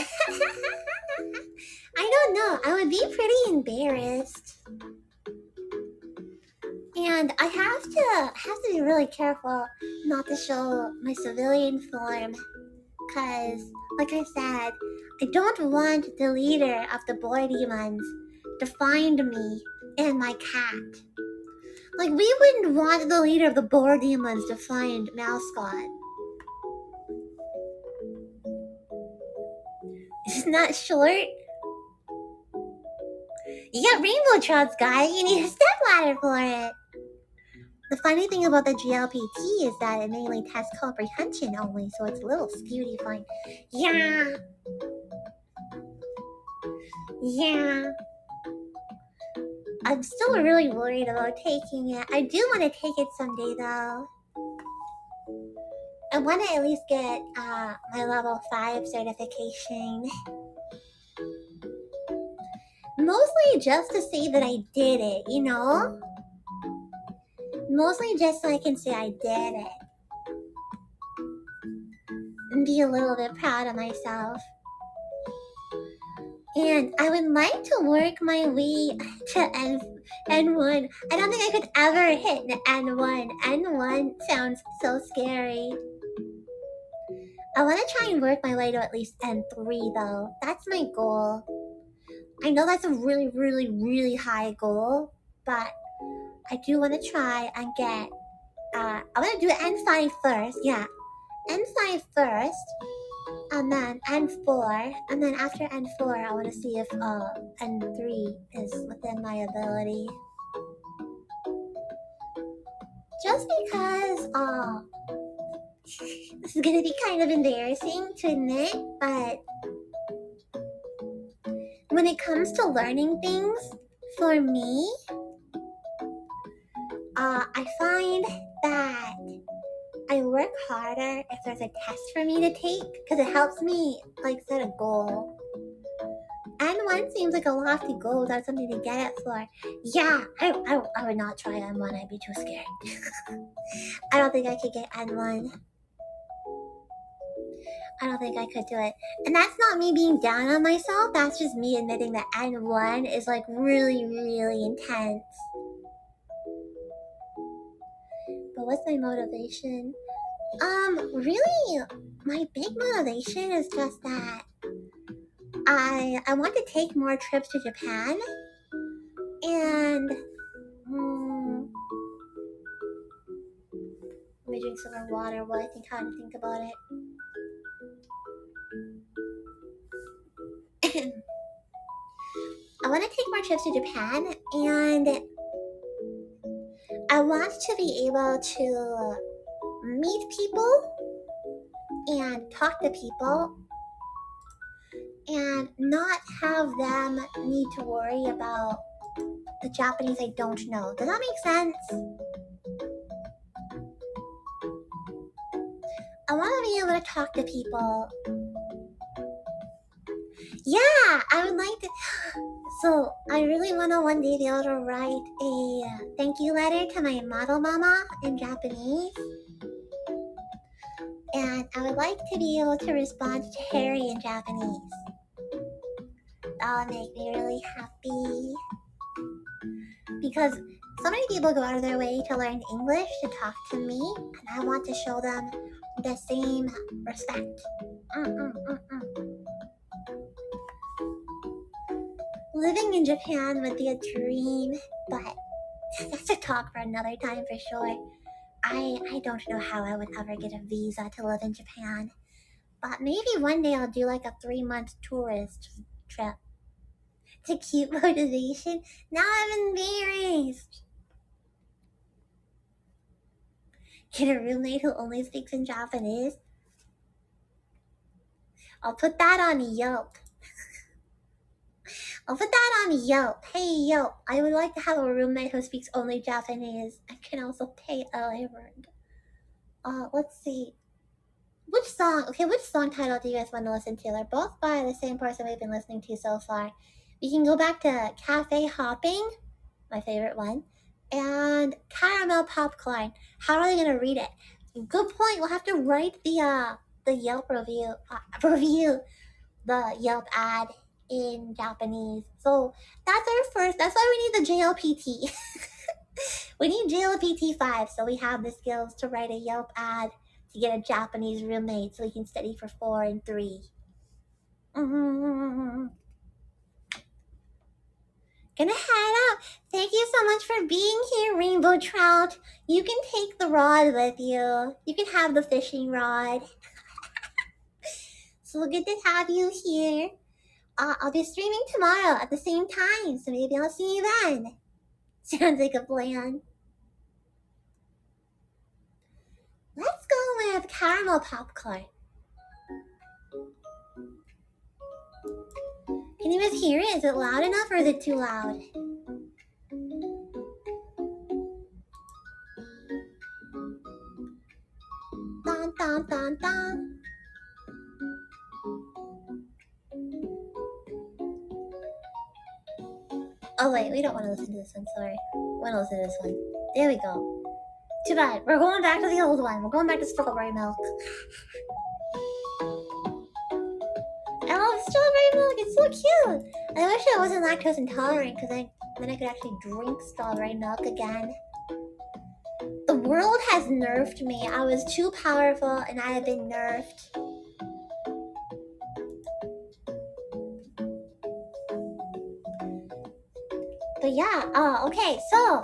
I don't know. I would be pretty embarrassed. And I have to be really careful not to show my civilian form. Because, like I said, I don't want the leader of the boy demons to find me and my cat. Like, we wouldn't want the leader of the boar demons to find Mascot. It's not short. You got rainbow trots, guy. You need a stepladder for it. The funny thing about the GLPT is that it mainly tests comprehension only, so it's a little skew to find. Yeah. I'm still really worried about taking it. I do want to take it someday, though. I want to at least get my level 5 certification. Mostly just to say that I did it, you know? Mostly just so I can say I did it. And be a little bit proud of myself. And I would like to work my way to N1. I don't think I could ever hit the N1. N1 sounds so scary. I want to try and work my way to at least N3 though. That's my goal. I know that's a really, really, really high goal, but I do want to try and get, I want to do N5 first, yeah. N5 first, and then N4, and then after N4, I want to see if N3 is within my ability. Just because, this is gonna be kind of embarrassing to admit, but when it comes to learning things, for me, I find that I work harder if there's a test for me to take, because it helps me, like, set a goal. N1 seems like a lofty goal without something to get it for. Yeah, I would not try N1, I'd be too scared. I don't think I could get N1. I don't think I could do it. And that's not me being down on myself, that's just me admitting that N1 is, like, really, really intense. But what's my motivation? Really, my big motivation is just that I want to take more trips to Japan, and let me drink some more water while I think how to think about it. I want to take more trips to Japan, and I want to be able to meet people and talk to people and not have them need to worry about the Japanese I don't know. Does that make sense? I want to be able to talk to people. Yeah, I would like to. So I really want to one day be able to write a thank you letter to my model mama in Japanese. And I would like to be able to respond to Harry in Japanese. That would make me really happy. Because so many people go out of their way to learn English to talk to me, and I want to show them the same respect. living in Japan would be a dream, but that's a talk for another time for sure. I don't know how I would ever get a visa to live in Japan, but maybe one day I'll do like a 3-month tourist trip to keep motivation. Now I'm embarrassed. Get a roommate who only speaks in Japanese. I'll put that on Yelp. Hey Yelp, I would like to have a roommate who speaks only Japanese and can also pay LA rent. Let's see. Which song title do you guys want to listen to? They're both by the same person we've been listening to so far. We can go back to Cafe Hopping, my favorite one, and Caramel Popcorn. How are they gonna read it? Good point. We'll have to write the Yelp review, the Yelp ad in Japanese. So that's our first. That's why we need the JLPT. We need JLPT 5, so we have the skills to write a Yelp ad to get a Japanese roommate, so we can study for 4 and 3. Gonna head out. Thank you so much for being here, Rainbow Trout. You can take the rod with you. You can have the fishing rod. So good to have you here. I'll be streaming tomorrow at the same time, so maybe I'll see you then. Sounds like a plan. Let's go with Caramel Popcorn. Can you guys hear it? Is it loud enough or is it too loud? Dun, dun, dun, dun. Oh wait, we don't want to listen to this one, sorry. We want to listen to this one. There we go. Too bad. We're going back to the old one. We're going back to strawberry milk. I love strawberry milk. It's so cute. I wish I wasn't lactose intolerant, because then I could actually drink strawberry milk again. The world has nerfed me. I was too powerful and I have been nerfed. But yeah, okay, so.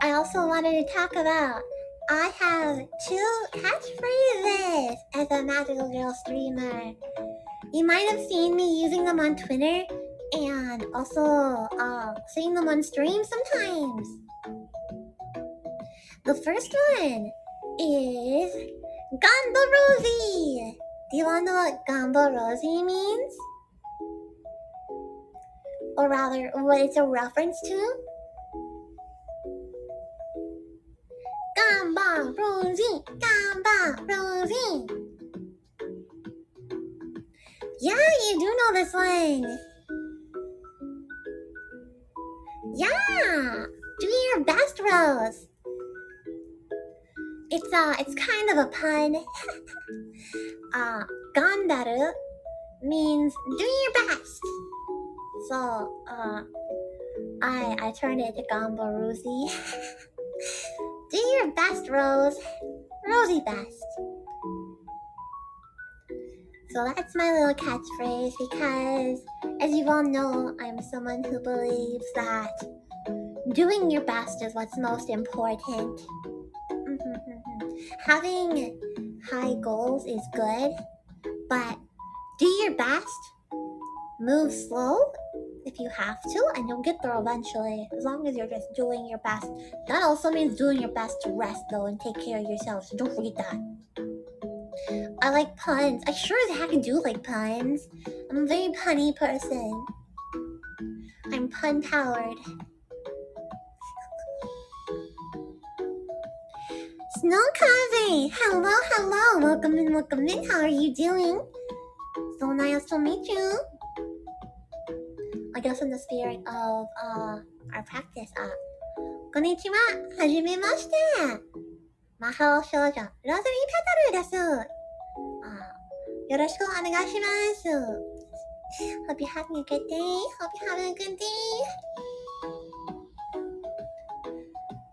I also wanted to talk about, I have 2 catchphrases as a Magical Girl streamer. You might have seen me using them on Twitter and also seeing them on stream sometimes. The first one is Gamba Rosie. Do you want to know what Gamba Rosie means? Or rather, what it's a reference to? Gamba Rosie, Gamba Rosie. Yeah, you do know this one. Yeah, do your best, Rose. It's kind of a pun. Ganbaru means do your best. So, I turned it to Gamba Rosie. Do your best, Rose. Rosie best. So that's my little catchphrase because, as you all know, I'm someone who believes that doing your best is what's most important. Having high goals is good, but do your best. Move slow if you have to, and you'll get there eventually, as long as you're just doing your best. That also means doing your best to rest, though, and take care of yourself, so don't forget that. I like puns. I sure as heck do like puns. I'm a very punny person. I'm pun-powered. Snowkaze! Hello! Welcome in. How are you doing? So nice to meet you. I guess in the spirit of our practice, こんにちは。はじめまして。魔法少女、ロズリー・ペタルです。よろしくお願いします。Hope you're having a good day.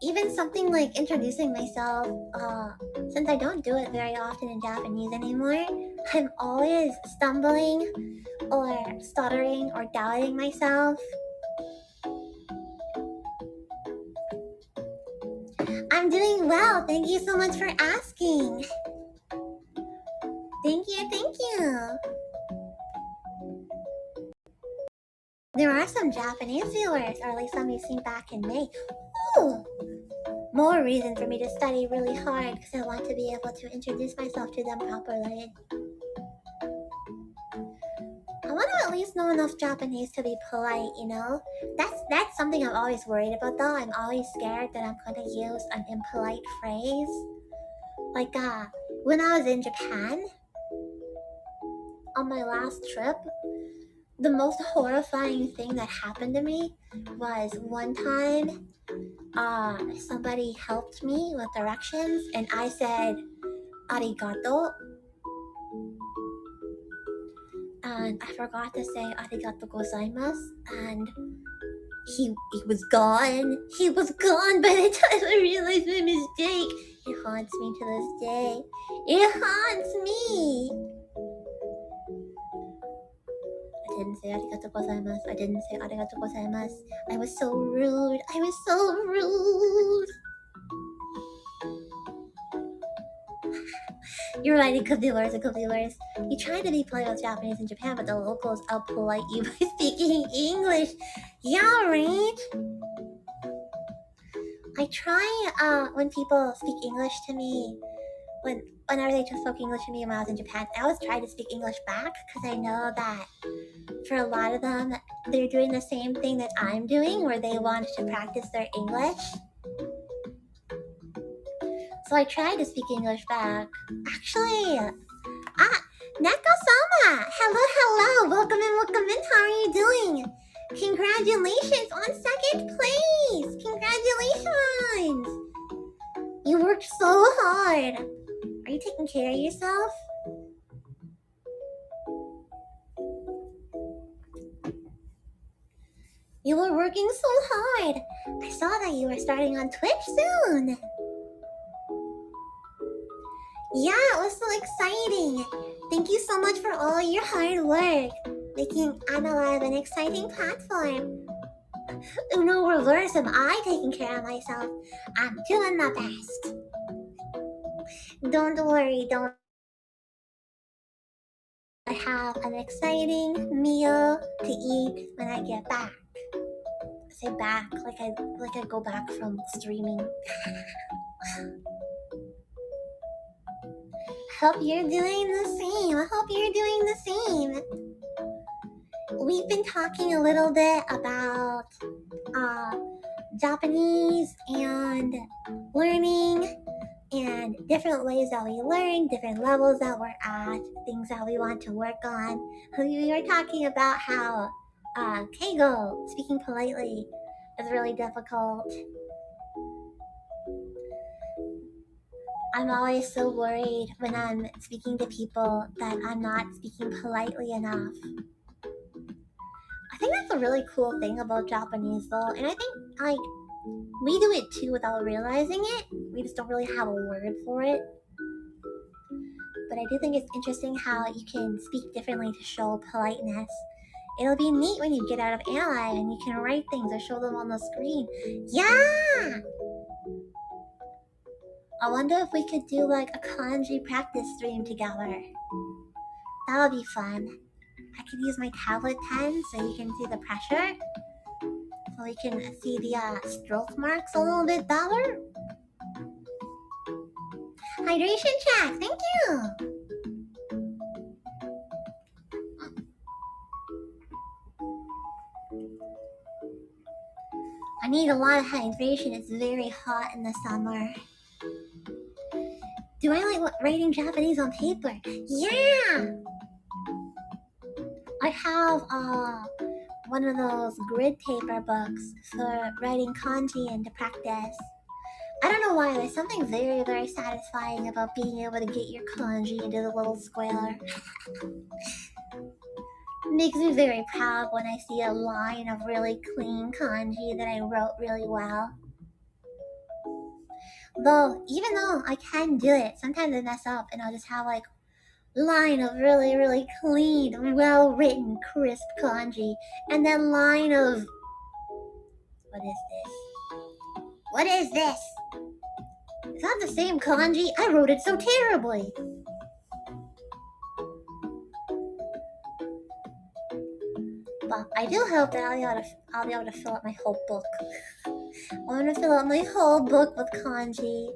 Even something like introducing myself, since I don't do it very often in Japanese anymore, I'm always stumbling or stuttering or doubting myself. I'm doing well. Thank you so much for asking. Thank you, thank you. There are some Japanese viewers, or at least some you've seen back in May. Ooh, more reason for me to study really hard because I want to be able to introduce myself to them properly. I want to at least know enough Japanese to be polite, you know? That's something I'm always worried about though. I'm always scared that I'm gonna use an impolite phrase. Like when I was in Japan on my last trip, the most horrifying thing that happened to me was one time somebody helped me with directions and I said arigato and I forgot to say arigato gozaimasu and he was gone. He was gone by the time I realized my mistake. It haunts me to this day. It haunts me. I didn't say arigato gozaimasu. I didn't say arigato gozaimasu. I was so rude. I was so rude. You're right, it could be worse, it could be worse. You try to be polite with Japanese in Japan, but the locals out-polite you by speaking English. Yeah, right? I try, when people speak English to me, whenever they just spoke English to me when I was in Japan, I always try to speak English back, because I know that for a lot of them, they're doing the same thing that I'm doing, where they want to practice their English. So I tried to speak English back. Actually, Neko-sama! Hello! Welcome in! How are you doing? Congratulations on second place! Congratulations! You worked so hard! Are you taking care of yourself? You were working so hard! I saw that you were starting on Twitch soon! Yeah, it was so exciting! Thank you so much for all your hard work, making AniLive an exciting platform. No reverse, am I taking care of myself? I'm doing my best. Don't worry, don't. I have an exciting meal to eat when I get back. Say back, like I go back from streaming. Hope you're doing the same. I hope you're doing the same. We've been talking a little bit about Japanese and learning and different ways that we learn, different levels that we're at, things that we want to work on. We were talking about how Keigo, speaking politely, is really difficult. I'm always so worried when I'm speaking to people that I'm not speaking politely enough. I think that's a really cool thing about Japanese though, and I think like we do it too without realizing it. We just don't really have a word for it. But I do think it's interesting how you can speak differently to show politeness. It'll be neat when you get out of AniLive and you can write things or show them on the screen. Yeah! I wonder if we could do like a kanji practice stream together. That would be fun. I could use my tablet pen so you can see the pressure. So we can see the stroke marks a little bit better. Hydration check, thank you! I need a lot of hydration, it's very hot in the summer. Do I like writing Japanese on paper? Yeah! I have one of those grid paper books for writing kanji and to practice. I don't know why, there's something very, very satisfying about being able to get your kanji into the little square. Makes me very proud when I see a line of really clean kanji that I wrote really well. Though, even though I can do it, sometimes I mess up and I'll just have like line of really, really clean, well-written, crisp kanji, and then line of... What is this? What is this? It's not the same kanji. I wrote it so terribly. But I do hope that I'll be able to fill up my whole book. I want to fill out my whole book with kanji.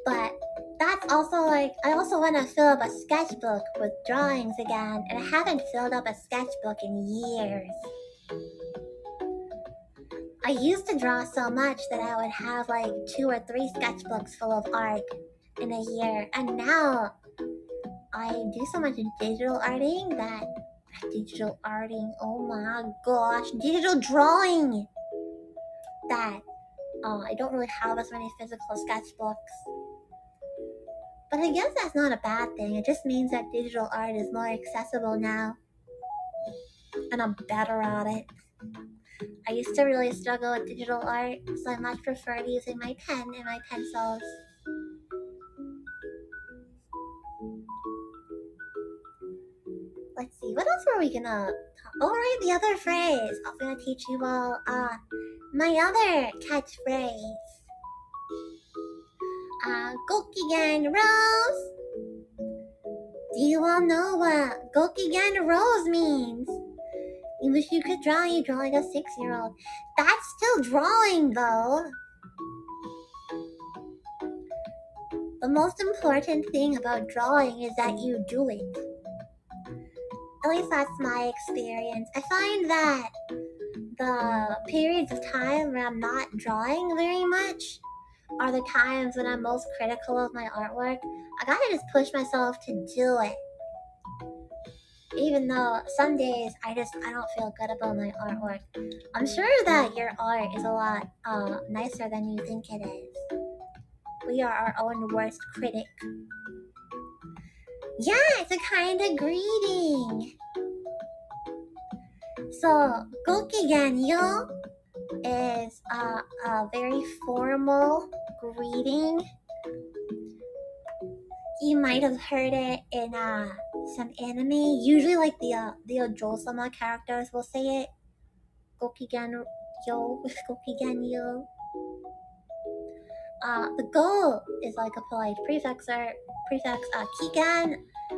But that's also like, I also want to fill up a sketchbook with drawings again, and I haven't filled up a sketchbook in years. I used to draw so much that I would have like 2 or 3 sketchbooks full of art in a year, and now I do so much digital arting that... Digital arting, oh my gosh, digital drawing! That I don't really have as many physical sketchbooks. But I guess that's not a bad thing. It just means that digital art is more accessible now. And I'm better at it. I used to really struggle with digital art, so I much preferred using my pen and my pencils. Let's see, what else were we gonna talk? Oh, right, the other phrase. I'm gonna teach you all my other catchphrase. Gokigen Rose! Do you all know what Gokigen Rose means? You wish you could draw, you draw like a 6-year-old. That's still drawing though. The most important thing about drawing is that you do it. At least that's my experience. I find that the periods of time where I'm not drawing very much are the times when I'm most critical of my artwork. I gotta just push myself to do it. Even though some days I don't feel good about my artwork. I'm sure that your art is a lot nicer than you think it is. We are our own worst critic. Yeah, it's a kind of greeting. So, Gokigenyo is a very formal greeting. You might have heard it in some anime. Usually, like the Ojo-sama characters will say it. Gokigenyo, Gokigenyo. The go is like a polite prefix. Kigen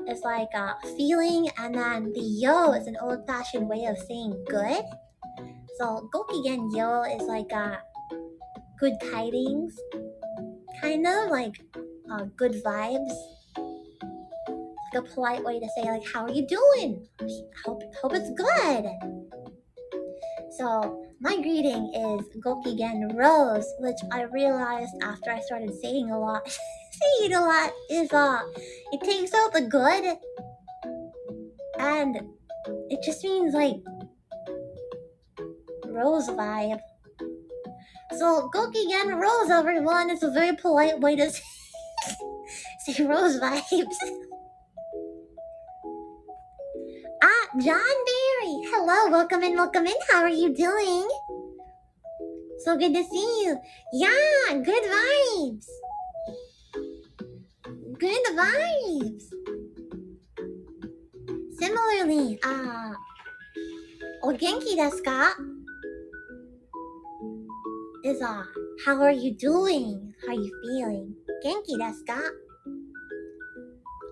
is like a feeling, and then the yo is an old-fashioned way of saying good. So Gokigen yo is like good tidings, kind of like good vibes. Like a polite way to say like, how are you doing? Hope it's good. So my greeting is Gokigen Rose, which I realized after I started saying a lot, is it takes out the good, and it just means like rose vibe. So Gokigen Rose, everyone, is a very polite way to say rose vibes. John Berry, hello, welcome in. How are you doing? So good to see you. Yeah, good vibes. Good vibes. Similarly, o genki desu ka? Is how are you doing? How are you feeling? Genki desu ka?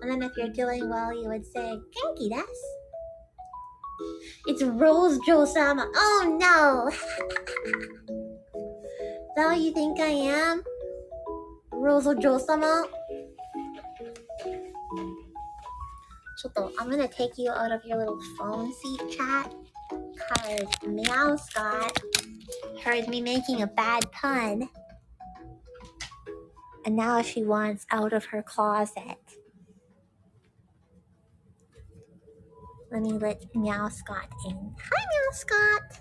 And then if you're doing well, you would say genki desu. It's Rose Jo-sama. Oh no! Is that what you think I am? Rose Jo-sama? I'm gonna take you out of your little phone seat chat, cause Meow Scott heard me making a bad pun, and now she wants out of her closet. Let me let Meow Scott in. Hi, Meow Scott.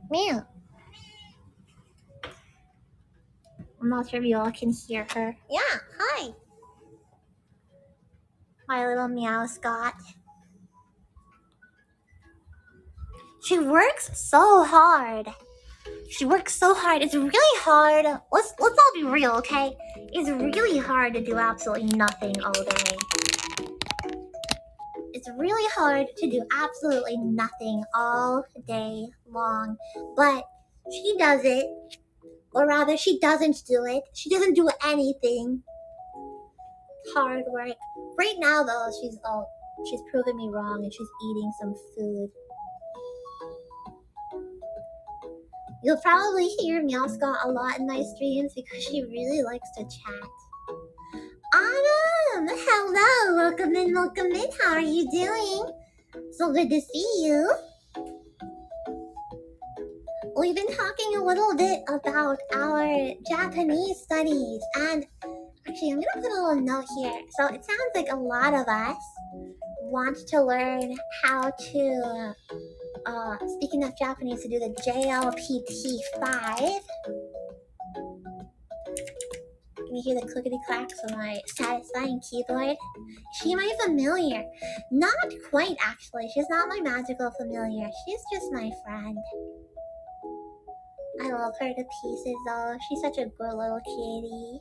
Meow. I'm not sure if you all can hear her. Yeah, hi. My little Meow Scott. She works so hard. She works so hard. It's really hard. Let's all be real, okay? It's really hard to do absolutely nothing all day. It's really hard to do absolutely nothing all day long. But she does it. Or rather, she doesn't do it. She doesn't do anything. Hard work. Right now, though, she's proven me wrong and she's eating some food. You'll probably hear Meowscott a lot in my streams because she really likes to chat. Autumn! Hello! Welcome in, welcome in. How are you doing? So good to see you. We've been talking a little bit about our Japanese studies, and actually I'm gonna put a little note here. So it sounds like a lot of us want to learn how to speak enough Japanese to do the JLPT5. Can you hear the clickety clacks of my satisfying keyboard? She my familiar? Not quite, actually. She's not my magical familiar. She's just my friend. I love her to pieces, though. She's such a good little kitty.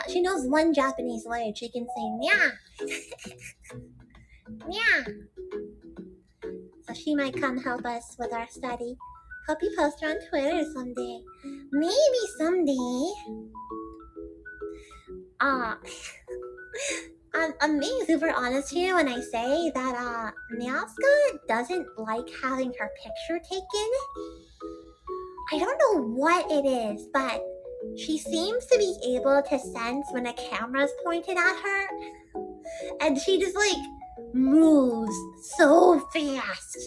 She knows one Japanese word. She can say nya. Nya. So she might come help us with our study. Hope you post her on Twitter someday. Maybe someday. I'm being super honest here when I say that Meowscott doesn't like having her picture taken. I don't know what it is, but she seems to be able to sense when a camera's pointed at her. And she just moves so fast.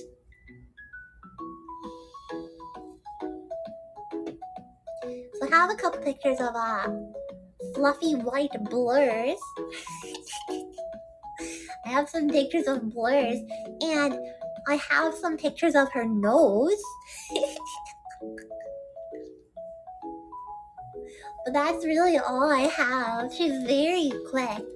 So I have a couple pictures of fluffy white blurs. I have some pictures of blurs, and I have some pictures of her nose. But that's really all I have. She's very quick.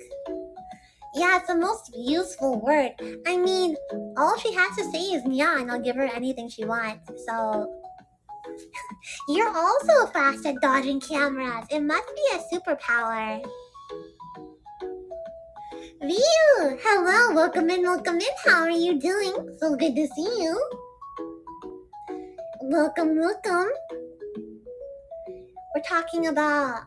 Yeah, it's the most useful word. I mean, all she has to say is nya, and I'll give her anything she wants. So, you're also fast at dodging cameras. It must be a superpower. View! Hello, welcome in, welcome in. How are you doing? So good to see you. Welcome, welcome. We're talking about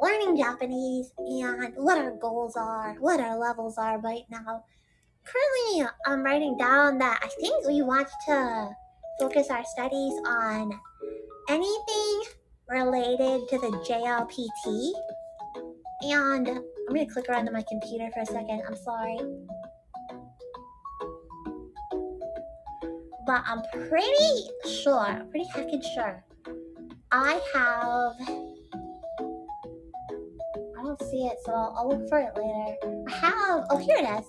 learning Japanese and what our goals are, what our levels are right now. Currently, I'm writing down that I think we want to focus our studies on anything related to the JLPT. And I'm going to click around on my computer for a second. I'm sorry. But I'm pretty heckin' sure. I don't see it, so I'll look for it later. Here it is.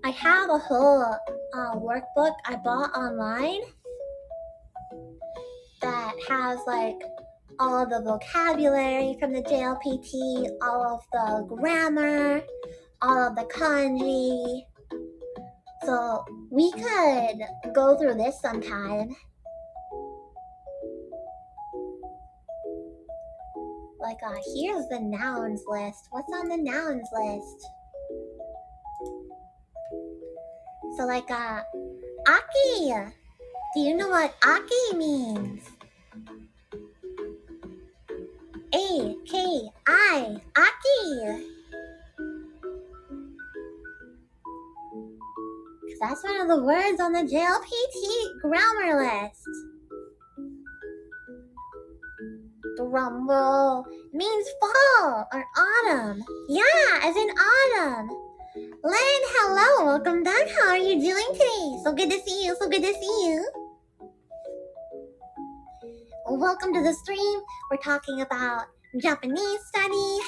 I have a whole workbook I bought online that has all of the vocabulary from the JLPT, all of the grammar, all of the kanji. So we could go through this sometime. Here's the nouns list. What's on the nouns list? So Aki. Do you know what Aki means? A-K-I. Aki. Because that's one of the words on the JLPT grammar list. Drumroll means fall or autumn. Yeah, as in autumn. Lynn, hello, welcome back. How are you doing today? So good to see you, so good to see you. Welcome to the stream. We're talking about Japanese study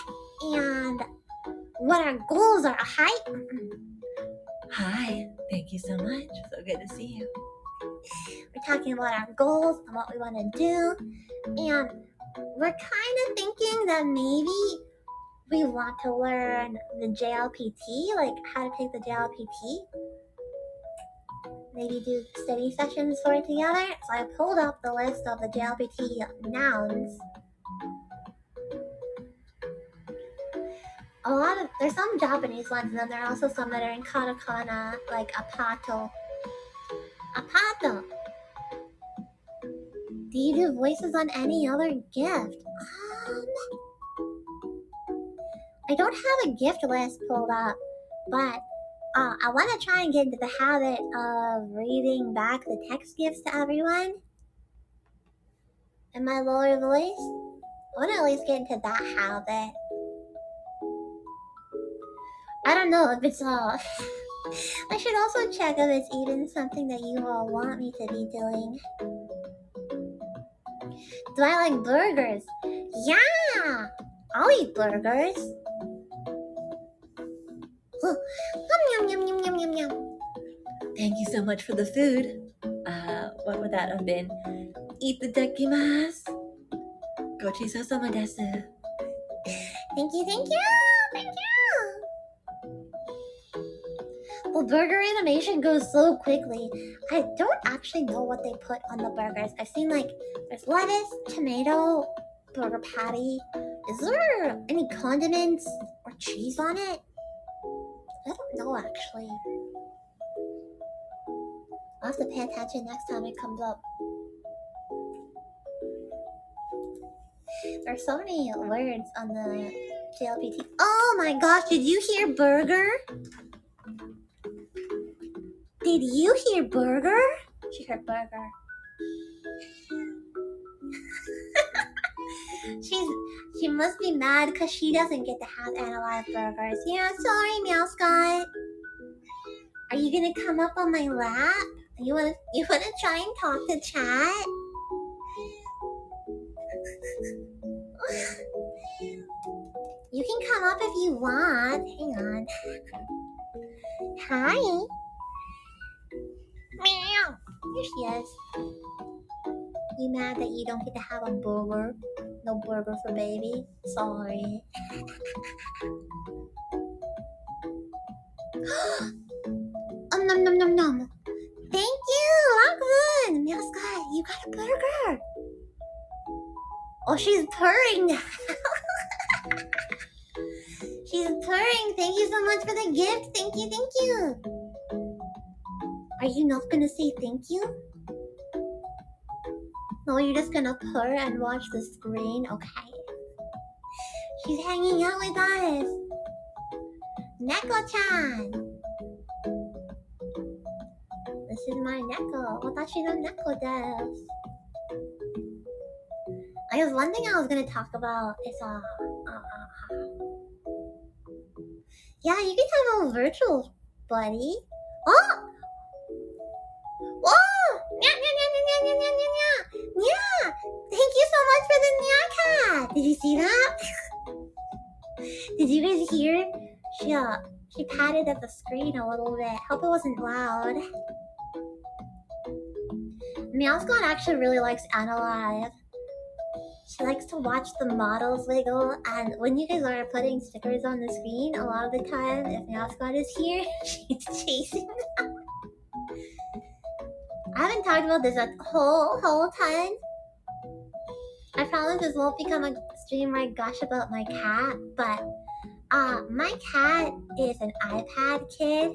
and what our goals are. Hi. Hi, thank you so much. So good to see you. We're talking about our goals and what we want to do. And we're kind of thinking that maybe we want to learn the JLPT, how to take the JLPT. maybe do study sessions for it together. So I pulled up the list of the JLPT nouns. There's some Japanese ones, and then there are also some that are in katakana, like apato. Apato! Do you do voices on any other gift? I don't have a gift list pulled up, but I want to try and get into the habit of reading back the text gifts to everyone in my lower voice. I want to at least get into that habit. I don't know if it's I should also check if it's even something that you all want me to be doing. Do I like burgers? Yeah! I'll eat burgers. Yum, yum, yum, yum, yum, yum. Thank you so much for the food. What would that have been? Itadakimasu. Gochisousama desu. Thank you. The burger animation goes so quickly. I don't actually know what they put on the burgers. I've seen there's lettuce, tomato, burger patty. Is there any condiments or cheese on it? I don't know actually. I'll have to pay attention next time it comes up. There's so many words on the JLPT. Oh my gosh, did you hear burger? Did you hear burger? She heard burger. She must be mad because she doesn't get to have AniLive burgers. Yeah, sorry, Meow Scott. Are you gonna come up on my lap? You wanna try and talk to chat? You can come up if you want. Hang on. Hi. Meow. Here she is. You mad that you don't get to have a burger? No burger for baby? Sorry. Nom nom nom nom. Thank you, Lachlan. Meow Scott, you got a burger. Oh, she's purring. She's purring. Thank you so much for the gift. Thank you. Are you not gonna say thank you? No, you're just gonna purr and watch the screen? Okay. She's hanging out with us. Neko-chan. This is my Neko. Watashi no Neko desu. I guess one thing I was gonna talk about is yeah, you can have a virtual buddy. Oh! Whoa! Yeah! Thank you so much for the cat. Did you see that? Did you guys hear? She patted at the screen a little bit. Hope it wasn't loud. Meowscon actually really likes AniLive. She likes to watch the models wiggle, and when you guys are putting stickers on the screen, a lot of the time, if Meowscon is here, she's chasing them. I haven't talked about this a whole time. I promise this won't become a stream where I gush about my cat, but my cat is an iPad kid.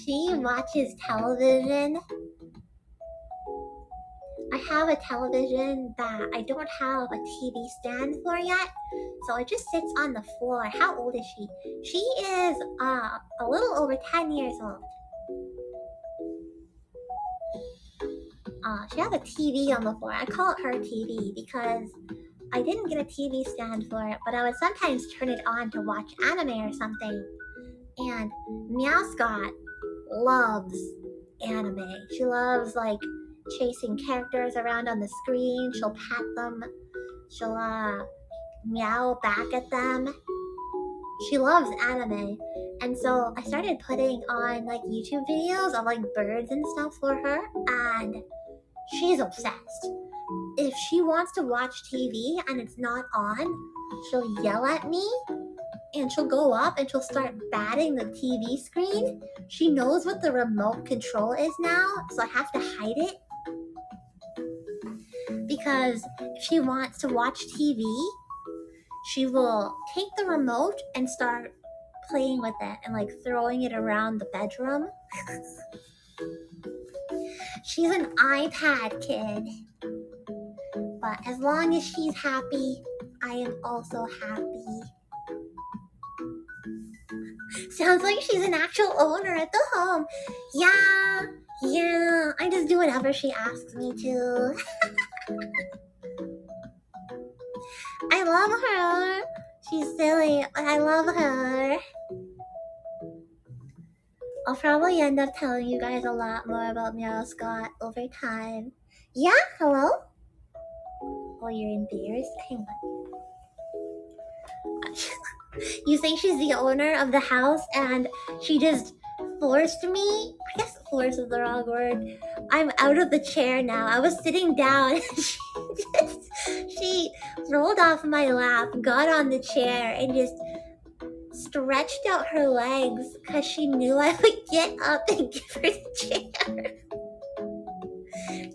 She watches television. I have a television that I don't have a TV stand for yet, so it just sits on the floor. How old is she? She is a little over 10 years old. She has a TV on the floor. I call it her TV because I didn't get a TV stand for it, but I would sometimes turn it on to watch anime or something. And Meowscott loves anime. She loves chasing characters around on the screen. She'll pat them. She'll meow back at them. She loves anime. And so I started putting on YouTube videos of birds and stuff for her, and she's obsessed. If she wants to watch TV and it's not on, she'll yell at me and she'll go up and she'll start batting the TV screen. She knows what the remote control is now, so I have to hide it. Because if she wants to watch TV, she will take the remote and start playing with it and like throwing it around the bedroom. She's an iPad kid. But as long as she's happy, I am also happy. Sounds like she's an actual owner at the home. Yeah, I just do whatever she asks me to. I love her. She's silly, but I love her. I'll probably end up telling you guys a lot more about Meow Scott over time. Yeah, hello? Oh, you're embarrassed? Hang on. You say she's the owner of the house and she just forced me? I guess force is the wrong word. I'm out of the chair now. I was sitting down and she rolled off my lap, got on the chair, and just stretched out her legs because she knew I would get up and give her the chair.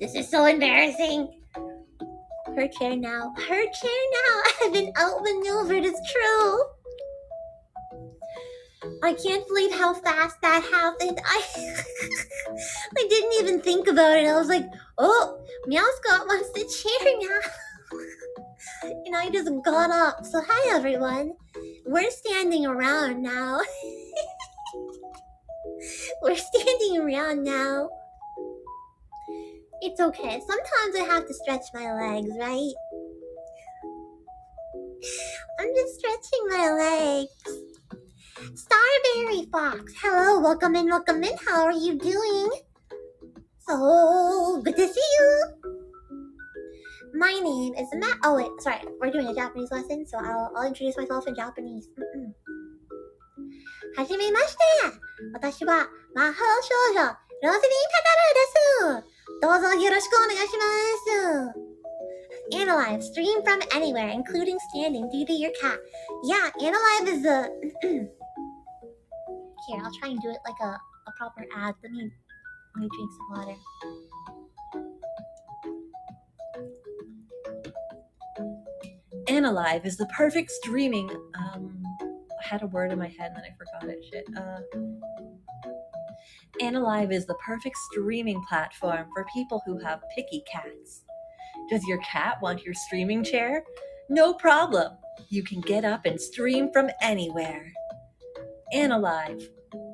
This is so embarrassing. Her chair now. I've been outmaneuvered, it's true. I can't believe how fast that happened. I didn't even think about it. I was like, oh, Meow Scott wants the chair now. And I just got up. So hi everyone. We're standing around now. We're standing around now. It's okay. Sometimes I have to stretch my legs, right? I'm just stretching my legs. Starberry Fox, hello, welcome in. How are you doing? So good to see you. My name is Matt. Oh wait, sorry, we're doing a Japanese lesson, so I'll introduce myself in Japanese. はじめまして。私は魔法少女ロゼリー・ペタルです。どうぞよろしくお願いします。AniLive, stream from anywhere, including standing due to your cat. Yeah, AniLive is a... Here, I'll try and do it like a proper ad. Let me drink some water. AniLive is the perfect streaming... I had a word in my head and then I forgot it. Shit. AniLive is the perfect streaming platform for people who have picky cats. Does your cat want your streaming chair? No problem. You can get up and stream from anywhere. AniLive,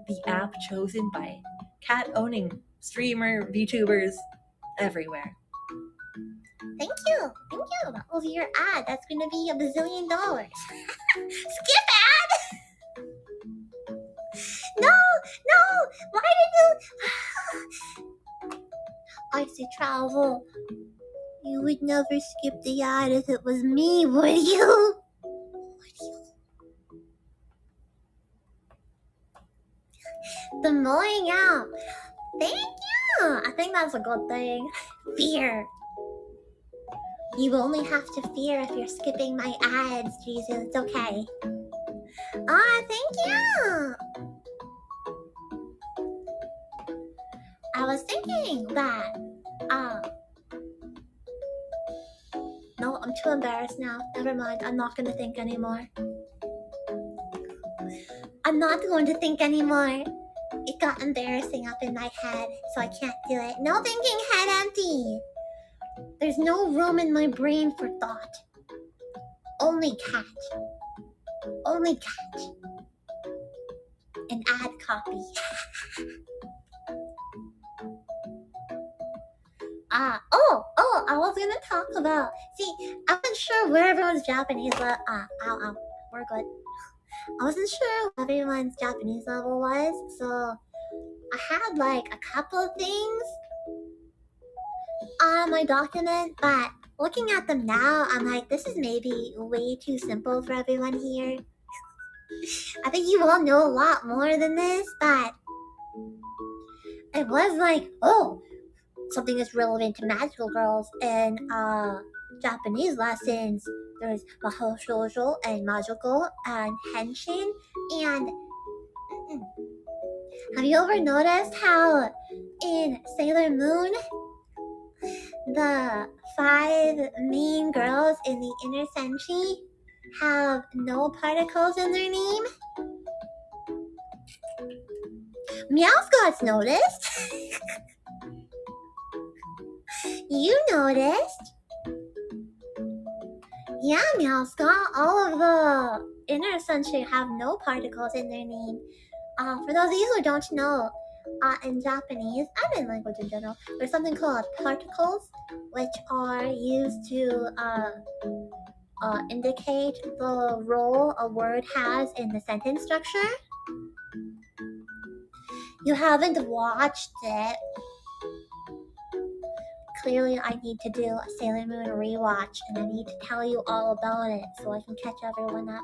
the app chosen by cat-owning streamer VTubers everywhere. Thank you. That was your ad. That's gonna be $1 bazillion. Skip ad! No! Why did you... I see travel. You would never skip the ad if it was me, would you? The mowing out. Thank you. I think that's a good thing. Fear. You only have to fear if you're skipping my ads, Jesus. It's okay. Thank you. I was thinking that, no, I'm too embarrassed now. Never mind. I'm not going to think anymore. It got embarrassing up in my head, so I can't do it. No thinking, head empty. There's no room in my brain for thought. Only cat. An ad copy. I was gonna talk about... See, I wasn't sure where everyone's Japanese level... we're good. I wasn't sure what everyone's Japanese level was, so I had like a couple of things on my document, but looking at them now, I'm like, this is maybe way too simple for everyone here. I think you all know a lot more than this, but it was like, oh, something that's relevant to magical girls in Japanese lessons. There's Mahoushoujo and Majogo and Henshin. And have you ever noticed how in Sailor Moon, the 5 main girls in the inner senshi have no particles in their name? Meowscott's noticed. You noticed. Yeah, Meowscott, all of the inner senshi have no particles in their name. For those of you who don't know, in Japanese and in language in general, there's something called particles, which are used to indicate the role a word has in the sentence structure. You haven't watched it. Clearly, I need to do a Sailor Moon rewatch, and I need to tell you all about it so I can catch everyone up.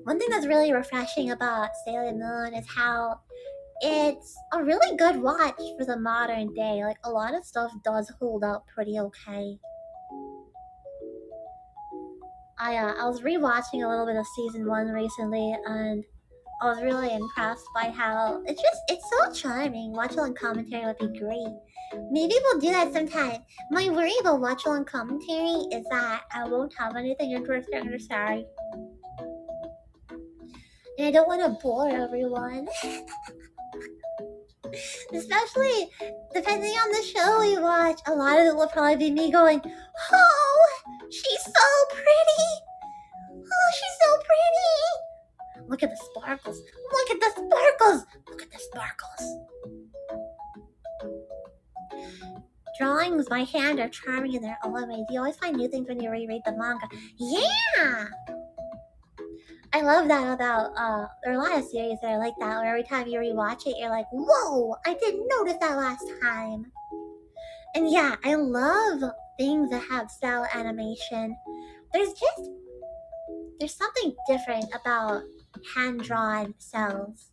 One thing that's really refreshing about Sailor Moon is how it's a really good watch for the modern day. Like, a lot of stuff does hold up pretty okay. I was rewatching a little bit of season 1 recently, and I was really impressed by how it's so charming. Watch along commentary would be great. Maybe we'll do that sometime. My worry about watch along commentary is that I won't have anything interesting to say. And I don't want to bore everyone. Especially depending on the show we watch, a lot of it will probably be me going, "Oh, she's so pretty! Oh, she's so pretty! Look at the sparkles! Look at the sparkles! Look at the sparkles!" Drawings by hand are charming and they're always. You always find new things when you reread the manga. Yeah! I love that about, there are a lot of series that are like that, where every time you rewatch it, you're like, whoa, I didn't notice that last time. And yeah, I love things that have cell animation. There's something different about hand-drawn cells.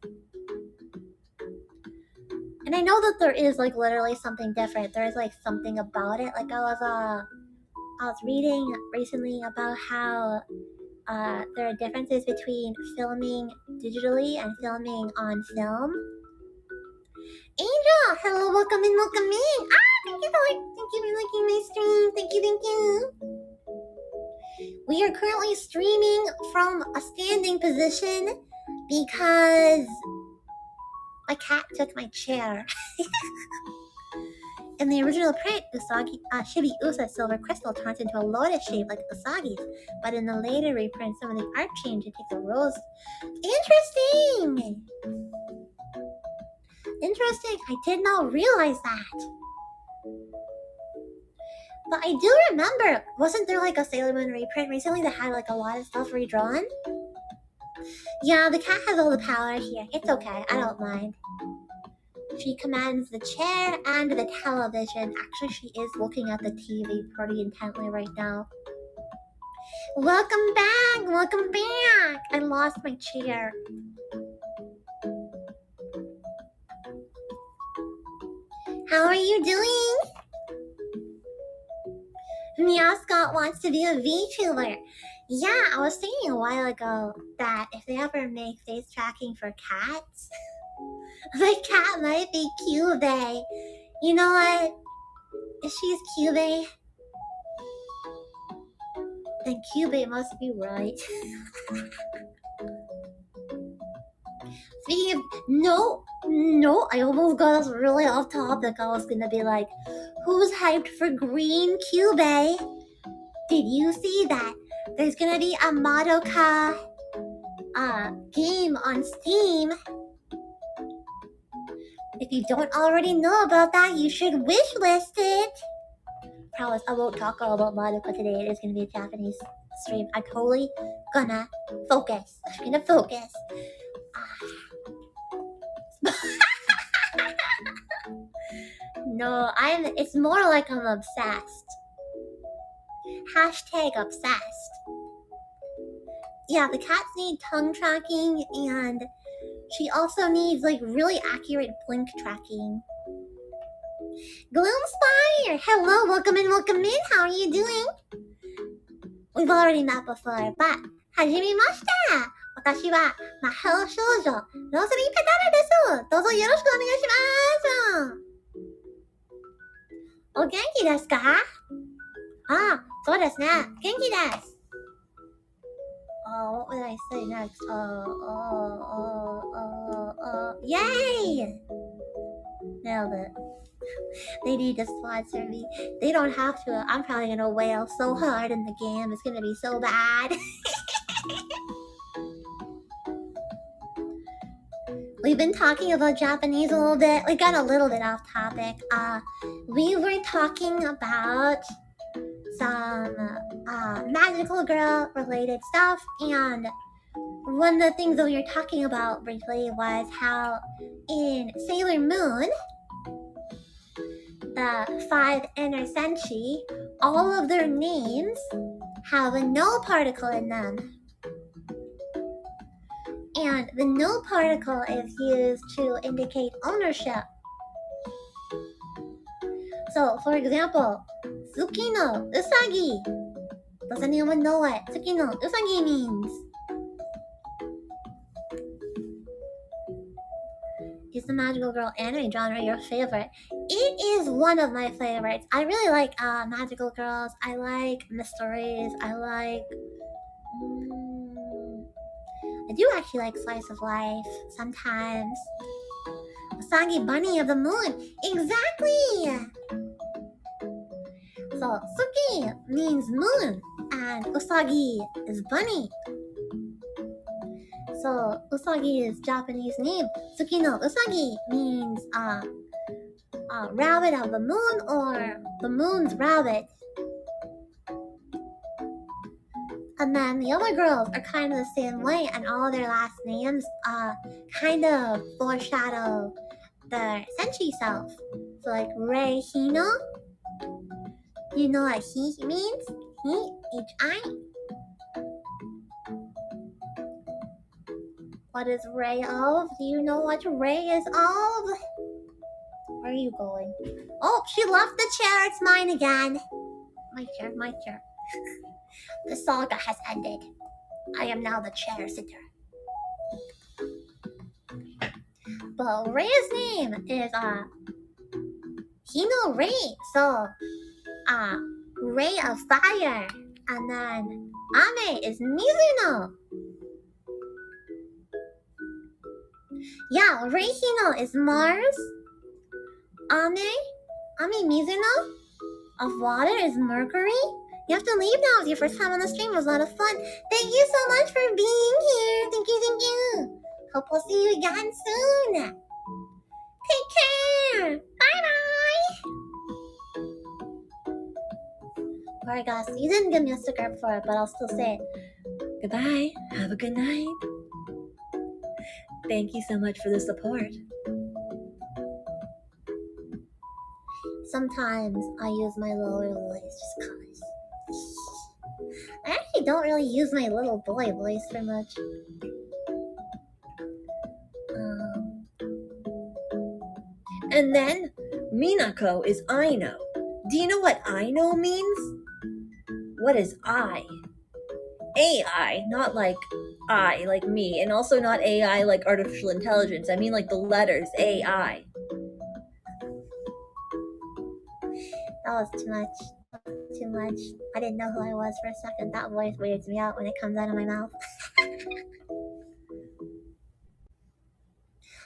And I know that there is, like, literally something different. There is, like, something about it. Like, I was reading recently about how there are differences between filming digitally and filming on film. Angel, hello, welcome in. Thank you for liking my stream. Thank you. We are currently streaming from a standing position because my cat took my chair. In the original print, Shibi-Usa silver crystal turns into a lotus shape like Usagi's, but in the later reprint, some of the art change, it takes a rose. Interesting! I did not realize that. But I do remember, wasn't there like a Sailor Moon reprint recently that had like a lot of stuff redrawn? Yeah, the cat has all the power here. It's okay, I don't mind. She commands the chair and the television. Actually, she is looking at the TV pretty intently right now. Welcome back! I lost my chair. How are you doing? Meowscott wants to be a VTuber. Yeah, I was thinking a while ago that if they ever make face tracking for cats, my cat might be Cube. You know what? If she's Cube, then Cube must be right. Speaking of, no, I almost got us really off topic. I was gonna be like, who's hyped for Green Cube? Did you see that? There's gonna be a Madoka game on Steam. If you don't already know about that, you should wishlist it. Promise, I won't talk all about Madoka today. It is gonna be a Japanese stream. I'm totally gonna focus. No, it's more like I'm obsessed. #obsessed. Yeah, the cats need tongue tracking, and she also needs like really accurate blink tracking. Gloomspire! Hello, welcome in. How are you doing? We've already met before, but はじめまして。私は魔法少女ローゼリー・ペタルです。どうぞよろしくお願いします。お元気ですか？あ、そうですね。元気です。What would I say next? Yay! Nailed it. They need to sponsor me. They don't have to. I'm probably gonna wail so hard in the game. It's gonna be so bad. We've been talking about Japanese a little bit. We got a little bit off topic. We were talking about some magical girl related stuff, and one of the things that we were talking about briefly was how in Sailor Moon, the 5 inner senshi, all of their names have a no particle in them. And the no particle is used to indicate ownership. So, for example, Tsuki no Usagi. Does anyone know what Tsuki no Usagi means? Is the magical girl anime genre your favorite? It is one of my favorites. I really like magical girls. I like mysteries. I do actually like slice of life sometimes. Usagi, bunny of the moon. Exactly! So, Tsuki means moon, and Usagi is bunny. So, Usagi is Japanese name. Tsuki no Usagi means rabbit of the moon, or the moon's rabbit. And then the other girls are kind of the same way, and all their last names kind of foreshadow their senshi self. So like Rei Hino, you know what he means? He, H-I. What is Rei of? Do you know what Rei is of? Where are you going? Oh, she left the chair. It's mine again. My chair. The saga has ended. I am now the chair sitter. But Rei's name is Hino Rei. So Ray of fire. And then Ame is Mizuno. Yeah, Rei Hino is Mars. Ame Mizuno of water is Mercury. You have to leave now. It's your first time on the stream. It was a lot of fun. Thank you so much for being here. Thank you. Hope we'll see you again soon. Take care. Bye-bye. Alright guys, you didn't give me a sticker before, but I'll still say it. Goodbye. Have a good night. Thank you so much for the support. Sometimes I use my lower voice just cause. I actually don't really use my little boy voice very much. And then Minako is I know. Do you know what I know means? What is I? AI, not like I, like me, and also not AI like artificial intelligence. I mean like the letters AI. That was too much. I didn't know who I was for a second. That voice weirds me out when it comes out of my mouth.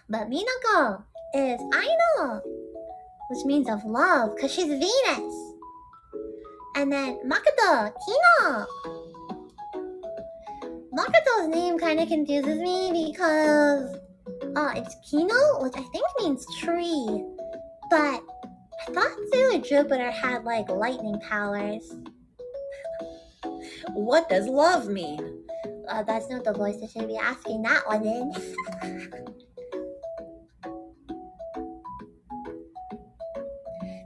But Minako is Aino, which means of love, because she's Venus. And then Makoto, Kino. Makoto's name kind of confuses me because it's Kino, which I think means tree. But I thought Sailor Jupiter had like lightning powers. What does love mean? That's not the voice that should be asking that one in.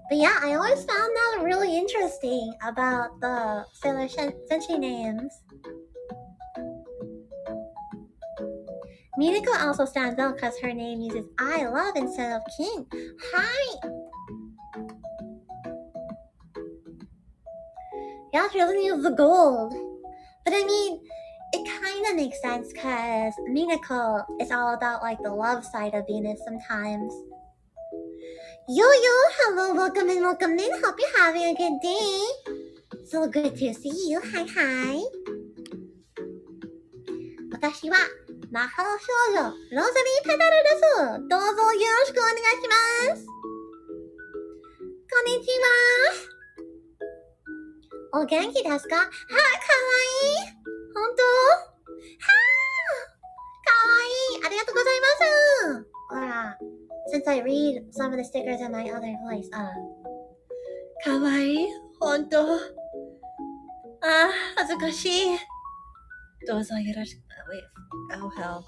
But yeah, I always found that really interesting about the Sailor Senshi names. Minako also stands out because her name uses I love instead of king. Hi! Yeah, she doesn't use the gold. But I mean, it kind of makes sense because Minako is all about like the love side of Venus sometimes. Yo, hello, welcome in. Hope you're having a good day. So good to see you. Hi. 私は魔法少女ローゼリー・ペタルです。どうぞよろしくお願いします。こんにちは。お元気ですか？はあ、かわいい。本当？はあ、かわいい。ありがとうございます。ほら、since I read some of the stickers in my other voice, かわいい。本当？恥ずかしい。どうぞよろしく。Wait. Oh hell.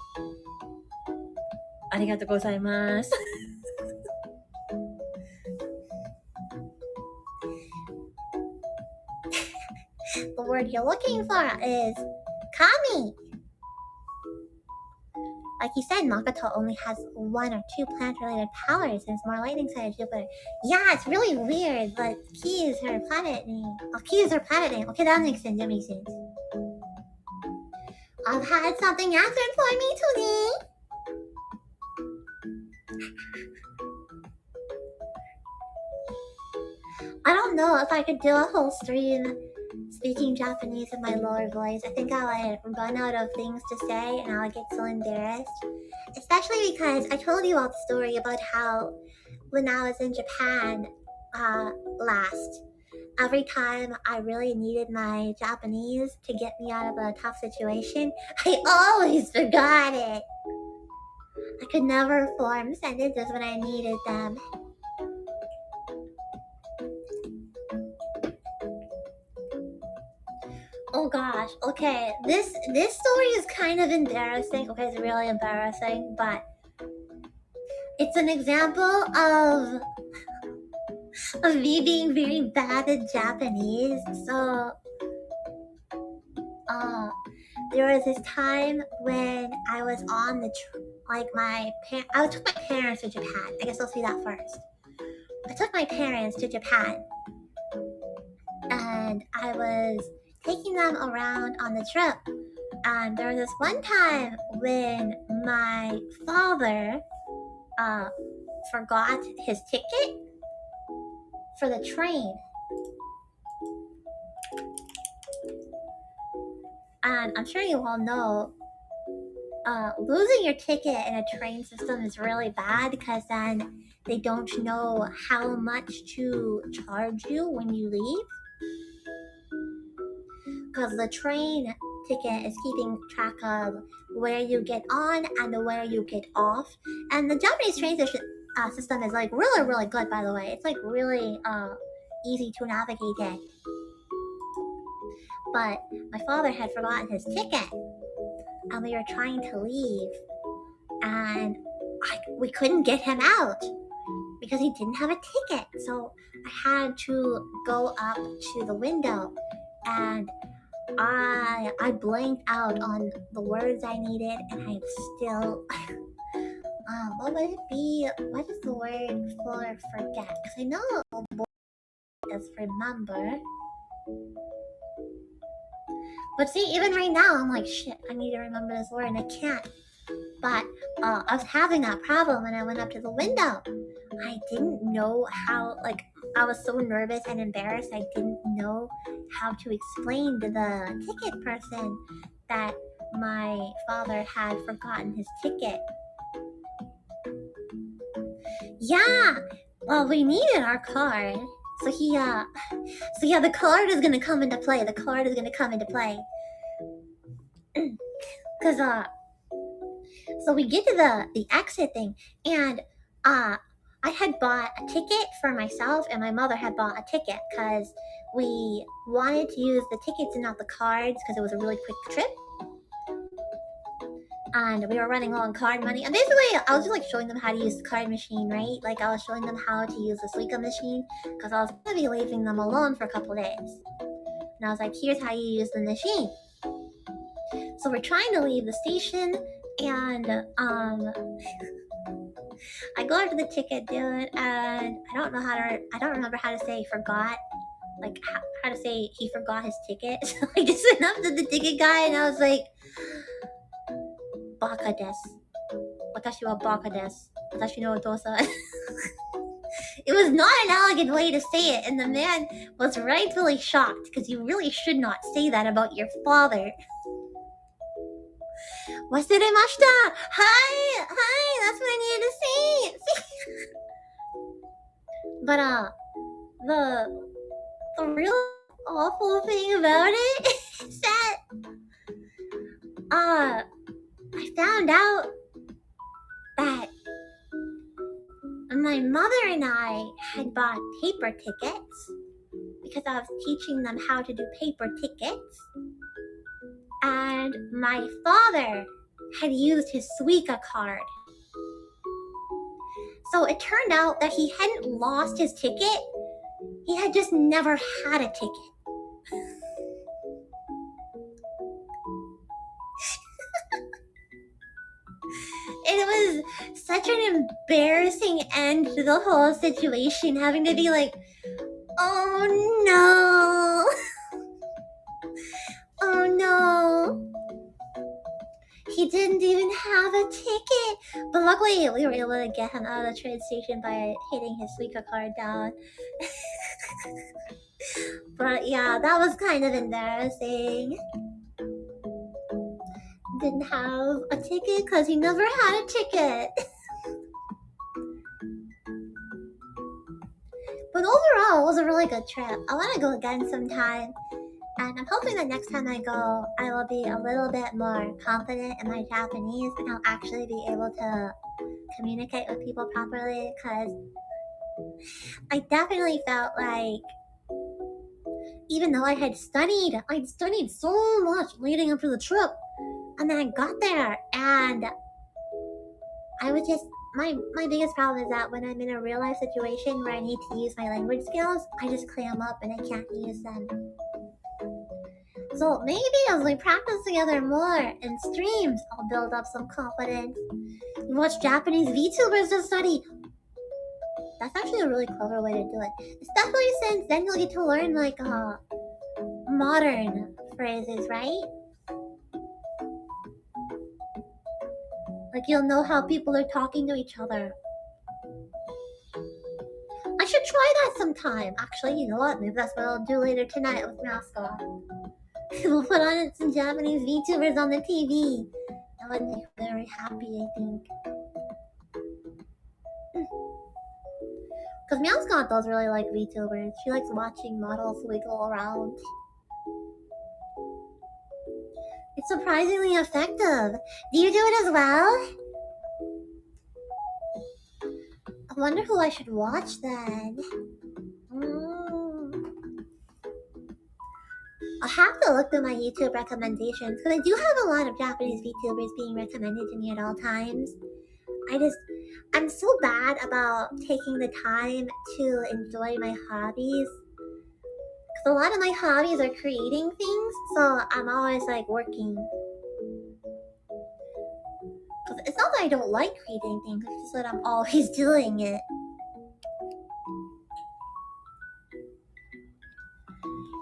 ありがとうございます。The word you're looking for is kami. Like you said, Makoto only has 1 or 2 plant-related powers and it's more lightning side of Jupiter. Yeah, it's really weird, but Ki is her planet name. Oh, Ki is her planet name. Okay, that makes sense. I've had something answered for me today. I don't know if I could do a whole stream speaking Japanese in my lower voice. I think I would run out of things to say and I would get so embarrassed. Especially because I told you all the story about how when I was in Japan last, every time I really needed my Japanese to get me out of a tough situation, I always forgot it. I could never form sentences when I needed them. Oh gosh, okay, this story is kind of embarrassing. Okay, it's really embarrassing, but it's an example of me being very bad at Japanese. So, there was this time when I was on the I took my parents to Japan. I guess I'll say that first. I took my parents to Japan, and I was taking them around on the trip. And there was this one time when my father forgot his ticket for the train. And I'm sure you all know losing your ticket in a train system is really bad because then they don't know how much to charge you when you leave. Because the train ticket is keeping track of where you get on and where you get off. And the Japanese train system is like really, really good, by the way. It's like really easy to navigate it. But my father had forgotten his ticket and we were trying to leave and we couldn't get him out because he didn't have a ticket. So I had to go up to the window and I blanked out on the words I needed and I'm still what would it be? What is the word for forget? Because I know is remember. But see, even right now, I'm like, shit, I need to remember this word and I can't. But I was having that problem when I went up to the window. I didn't know how, I was so nervous and embarrassed. I didn't know how to explain to the ticket person that my father had forgotten his ticket. Yeah, well, we needed our card. So the card is gonna come into play. Cause so we get to the exit thing, and I had bought a ticket for myself, and my mother had bought a ticket because we wanted to use the tickets and not the cards because it was a really quick trip. And we were running low on card money. And basically, I was just showing them how to use the card machine, right? I was showing them how to use the Suica machine because I was going to be leaving them alone for a couple days. And I was like, here's how you use the machine. So we're trying to leave the station, and I go after the ticket, dude, and I don't remember how to say forgot. like how to say he forgot his ticket. So I just went up to the ticket guy and I was like, "Baka desu. Watashi wa baka desu. Watashi no otosan." It was not an elegant way to say it, and the man was rightfully shocked because you really should not say that about your father. Wasuremashita! Hi! That's what I needed to say! But, the real awful thing about it is that, I found out that my mother and I had bought paper tickets because I was teaching them how to do paper tickets. And my father had used his Suica card. So it turned out that he hadn't lost his ticket, he had just never had a ticket. It was such an embarrassing end to the whole situation, having to be like, oh no. Oh no. He didn't even have a ticket. But luckily, we were able to get him out of the train station by hitting his Suica card down. But yeah, that was kind of embarrassing. Didn't have a ticket because he never had a ticket. But overall, it was a really good trip. I want to go again sometime. And I'm hoping that next time I go, I will be a little bit more confident in my Japanese and I'll actually be able to communicate with people properly, because I definitely felt like, even though I'd studied so much leading up to the trip, and then I got there and I was just, my biggest problem is that when I'm in a real life situation where I need to use my language skills, I just clam up and I can't use them. So maybe as we practice together more in streams, I'll build up some confidence. You watch Japanese VTubers to study. That's actually a really clever way to do it. Especially since then you'll get to learn like modern phrases, right? Like you'll know how people are talking to each other. I should try that sometime. Actually, you know what? Maybe that's what I'll do later tonight with Mascot. We'll put on some Japanese VTubers on the TV. That would make me very happy, I think. Because Meowscott does really like VTubers. She likes watching models wiggle around. It's surprisingly effective. Do you do it as well? I wonder who I should watch then. I'll have to look through my YouTube recommendations, because I do have a lot of Japanese VTubers being recommended to me at all times. I'm so bad about taking the time to enjoy my hobbies. Because a lot of my hobbies are creating things, so I'm always like working. Because it's not that I don't like creating things, it's just that I'm always doing it.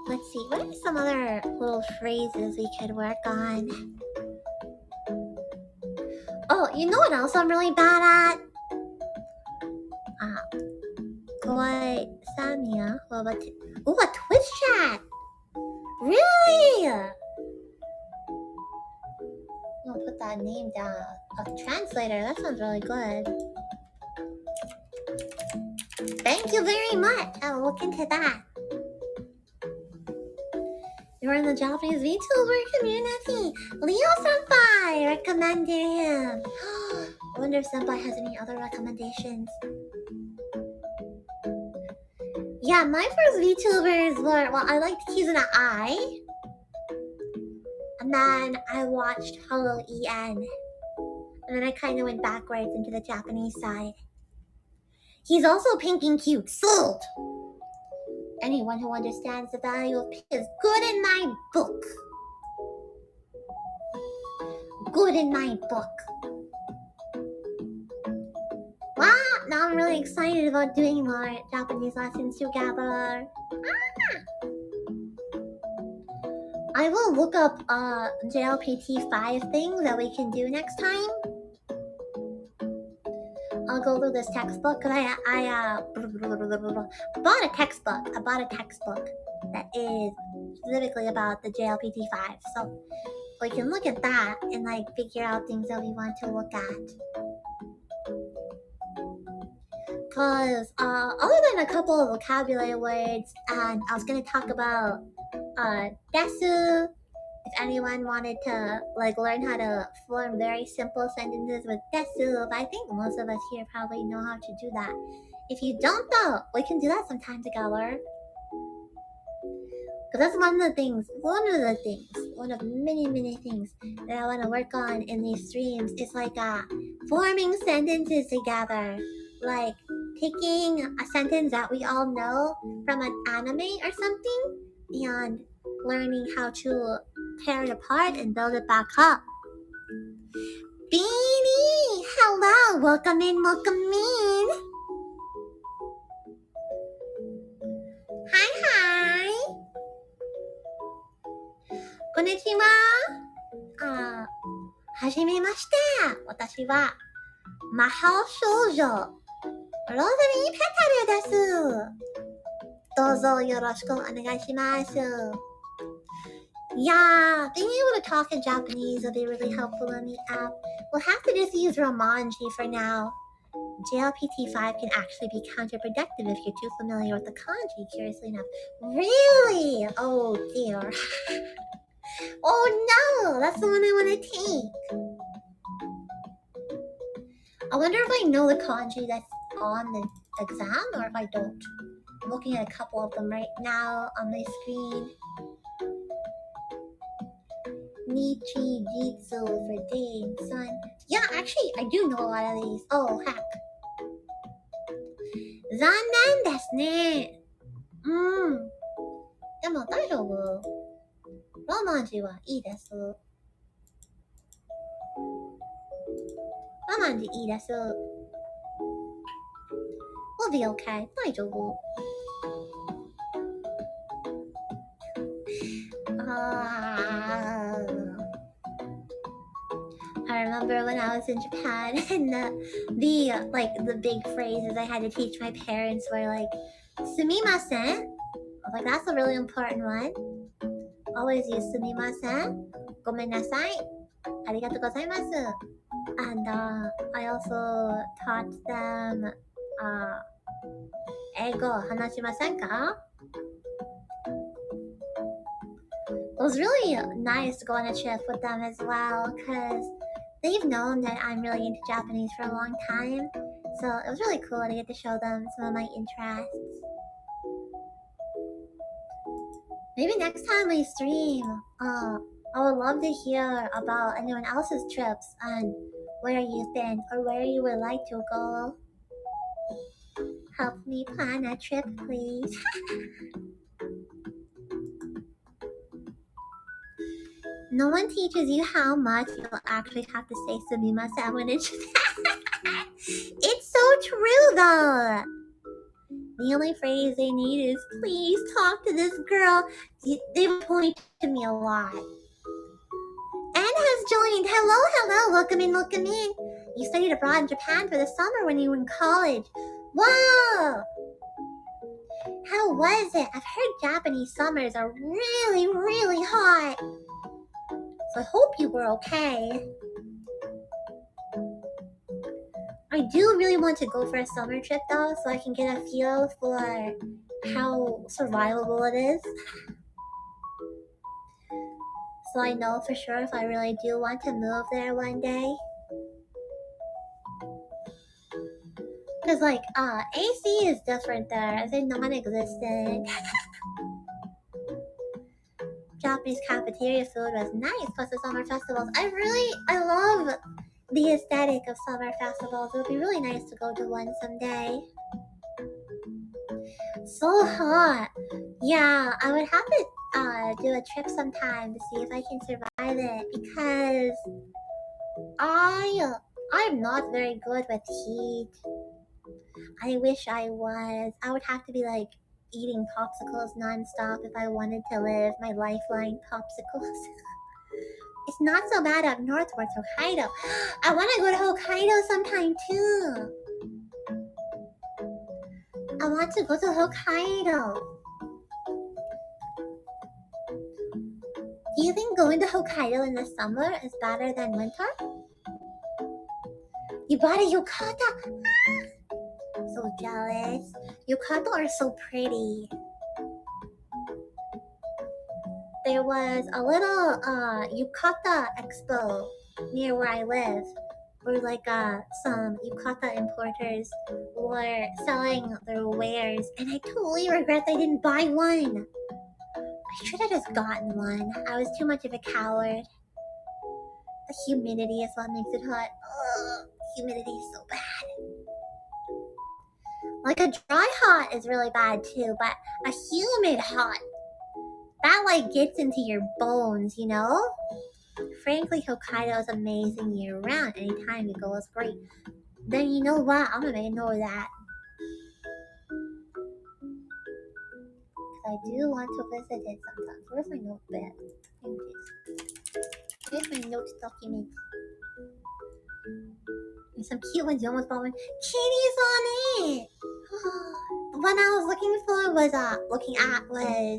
Let's see, what are some other little phrases we could work on? Oh, you know what else I'm really bad at? Koi Samia. Ooh, a Twitch chat! Really? I'll put that name down. A translator, that sounds really good. Thank you very much. I'll look into that. You're in the Japanese VTuber community. Leo Senpai recommended him. I wonder if Senpai has any other recommendations. Yeah, my first VTubers were, well, I liked Kizuna Ai. And then I watched Hello EN. And then I kind of went backwards into the Japanese side. He's also pink and cute. Sold! Anyone who understands the value of pink is good in my book. Good in my book. Wow, now I'm really excited about doing more Japanese lessons together. I will look up JLPT5 things that we can do next time. I'll go through this textbook because I bought a textbook. I bought a textbook that is specifically about the JLPT5. So we can look at that and like figure out things that we want to look at. Cause other than a couple of vocabulary words, and I was gonna talk about desu. If anyone wanted to like learn how to form very simple sentences with desu, but I think most of us here probably know how to do that. If you don't though, we can do that sometime together. Because that's one of the things, one of many things that I want to work on in these streams is like forming sentences together. Like taking a sentence that we all know from an anime or something and learning how to tear it apart and build it back up. Beanie! Hello! Welcome in, welcome in! Hi, hi! Konnichiwa! はじめまして。私は魔法少女ローゼリー・ペタルです。どうぞよろしくお願いします。Yeah, being able to talk in Japanese will be really helpful in the app. We'll have to just use Romanji for now. JLPT5 can actually be counterproductive if you're too familiar with the kanji, curiously enough. Really? Oh dear. Oh no, that's the one I want to take. I wonder if I know the kanji that's on the exam or if I don't. I'm looking at a couple of them right now on my screen. Nichi, Jitsu for day and sun. Yeah, actually, I do know a lot of these. Oh, heck. 残念ですね。でも大丈夫。ロマンジはいいです。ロマンジいいです。We'll be okay. 大丈夫。I remember when I was in Japan and the big phrases I had to teach my parents were like sumimasen. I was like, that's a really important one. Always use sumimasen, gomennasai, arigatou gozaimasu. And I also taught them eigo hanashimasen ka? It was really nice to go on a trip with them as well because they've known that I'm really into Japanese for a long time, so it was really cool to get to show them some of my interests. Maybe next time we stream, I would love to hear about anyone else's trips and where you've been or where you would like to go. Help me plan a trip, please. No one teaches you how much you'll actually have to say sumimasen when it's It's so true though. The only phrase they need is please talk to this girl. They point to me a lot. Anne has joined. Hello. Welcome in. You studied abroad in Japan for the summer when you were in college. Whoa! How was it? I've heard Japanese summers are really hot. So I hope you were okay. I do really want to go for a summer trip though, so I can get a feel for how survivable it is. So I know for sure if I really do want to move there one day. Cause like AC is different there. It's non-existent. Japanese cafeteria food was nice, plus the summer festivals. I love the aesthetic of summer festivals. It would be really nice to go to one someday. So hot. Yeah, I would have to do a trip sometime to see if I can survive it because I'm not very good with heat. I wish I was. I would have to be like eating popsicles nonstop if I wanted to live my lifeline popsicles. It's not so bad up north towards Hokkaido. I want to go to Hokkaido sometime too. I want to go to Hokkaido. Do you think going to Hokkaido in the summer is better than winter? You bought a yukata? So jealous. Yukata are so pretty. There was a little yukata expo near where I live, where like some yukata importers were selling their wares, and I totally regret I didn't buy one. I should have just gotten one. I was too much of a coward. The humidity is what makes it hot. Ugh, humidity is so bad. Like a dry hot is really bad too, but a humid hot, that like gets into your bones, you know? Frankly, Hokkaido is amazing year round. Anytime you go is great. Then you know what? I'm gonna ignore that. Because I do want to visit it sometimes. Where's my notepad? Where's my notes document? There's some cute ones. You almost bought one. Kitties on it! The one I was looking for was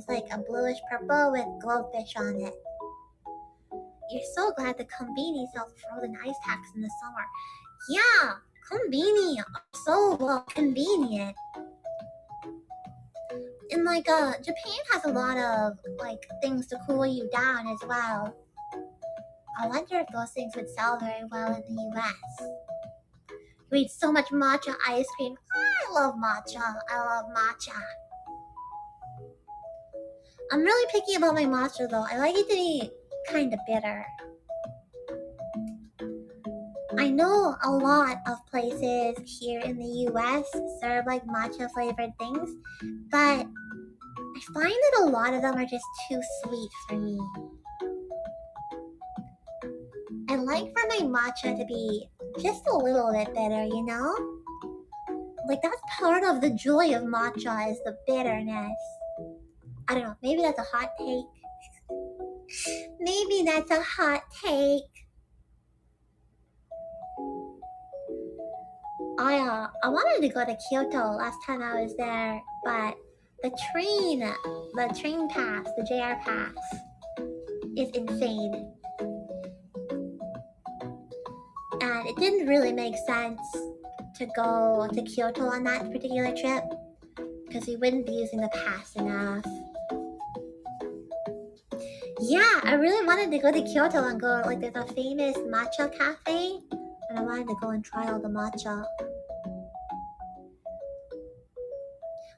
like a bluish purple with glowfish on it. You're so glad the Konbini sells frozen ice packs in the summer. Yeah, Konbini are so well convenient. And like Japan has a lot of like things to cool you down as well. I wonder if those things would sell very well in the US. You eat so much matcha ice cream. I love matcha. I love matcha. I'm really picky about my matcha though. I like it to be kind of bitter. I know a lot of places here in the US serve like matcha flavored things, but I find that a lot of them are just too sweet for me. I like for my matcha to be just a little bit bitter, you know? Like that's part of the joy of matcha is the bitterness. I don't know, maybe that's a hot take. Maybe that's a hot take. I wanted to go to Kyoto last time I was there, but the train pass, the JR pass, is insane. And it didn't really make sense to go to Kyoto on that particular trip because we wouldn't be using the pass enough. Yeah, I really wanted to go to Kyoto and go, like, there's a famous matcha cafe, and I wanted to go and try all the matcha.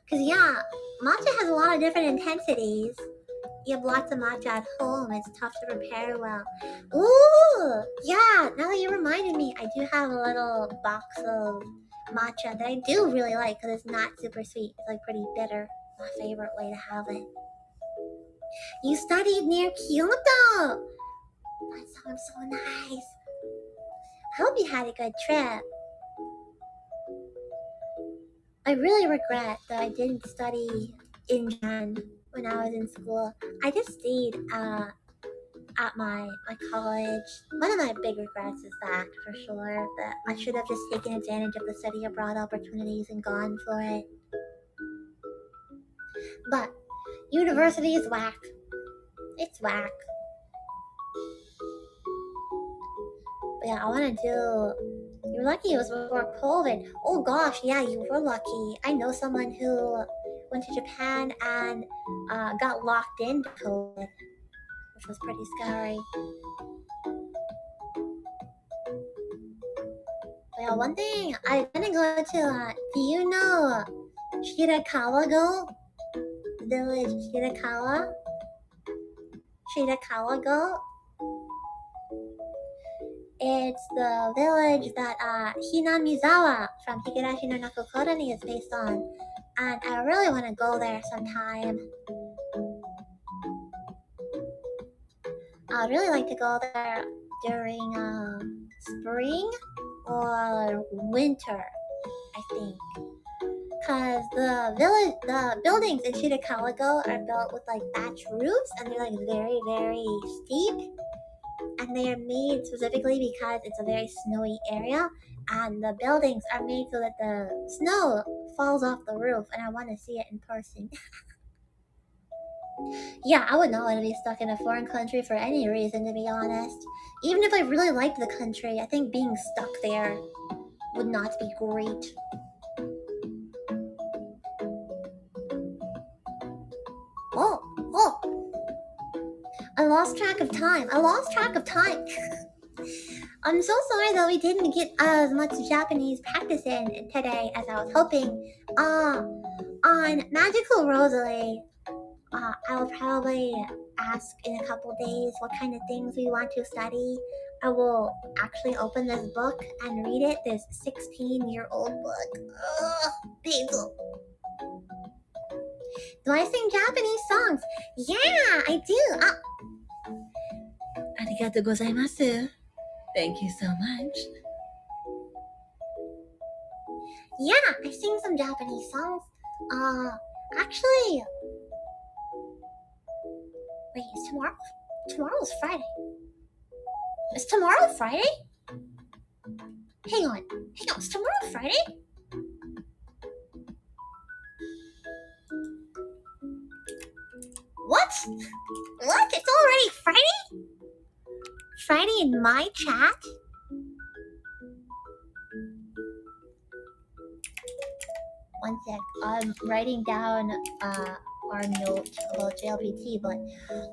Because, yeah, matcha has a lot of different intensities. You have lots of matcha at home, it's tough to prepare well. Ooh, yeah, now that you reminded me, I do have a little box of matcha that I do really like because it's not super sweet. It's like pretty bitter. My favorite way to have it. You studied near Kyoto! That sounds so nice. I hope you had a good trip. I really regret that I didn't study in Japan when I was in school. I just stayed at my college. One of my big regrets is that, for sure, that I should have just taken advantage of the study abroad opportunities and gone for it. But university is whack. It's whack. But yeah, I want to do... You're lucky it was before COVID. Oh gosh, yeah, you were lucky. I know someone who went to Japan and got locked into COVID, which was pretty scary. Yeah, one thing I want to go to, do you know Shirakawa-go? The village Shirakawa? Shirakawa-go? It's the village that Hinamizawa from Higurashi no Nakokoro is based on. And I really want to go there sometime. I'd really like to go there during spring or winter, I think. Because the buildings in Chitacalago are built with like thatch roofs, and they're like very, very steep. And they are made specifically because it's a very snowy area, and the buildings are made so that the snow falls off the roof, and I want to see it in person. Yeah, I would not want to be stuck in a foreign country for any reason, to be honest. Even if I really liked the country, I think being stuck there would not be great. Oh, I lost track of time. I'm so sorry that we didn't get as much Japanese practice in today as I was hoping. On Magical Roseli, I will probably ask in a couple days what kind of things we want to study. I will actually open this book and read it, this 16-year-old book. Ugh, painful. Do I sing Japanese songs? Yeah, I do. Arigatou gozaimasu. Thank you so much. Yeah, I sing some Japanese songs. Actually, wait, is tomorrow? Tomorrow's Friday. Is tomorrow Friday? Hang on, is tomorrow Friday? What? It's already Friday? Friday in my chat? One sec, I'm writing down our note about JLPT, but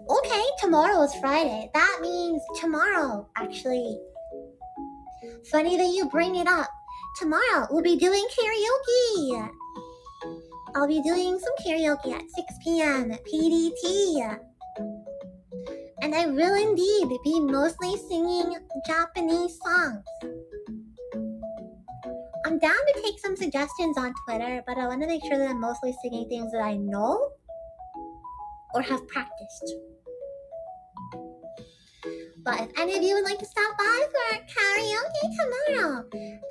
okay, tomorrow is Friday. That means tomorrow, actually. Funny that you bring it up. Tomorrow, we'll be doing karaoke. I'll be doing some karaoke at 6 p.m. PDT. And I will indeed be mostly singing Japanese songs. I'm down to take some suggestions on Twitter, but I want to make sure that I'm mostly singing things that I know or have practiced. But if any of you would like to stop by for karaoke tomorrow,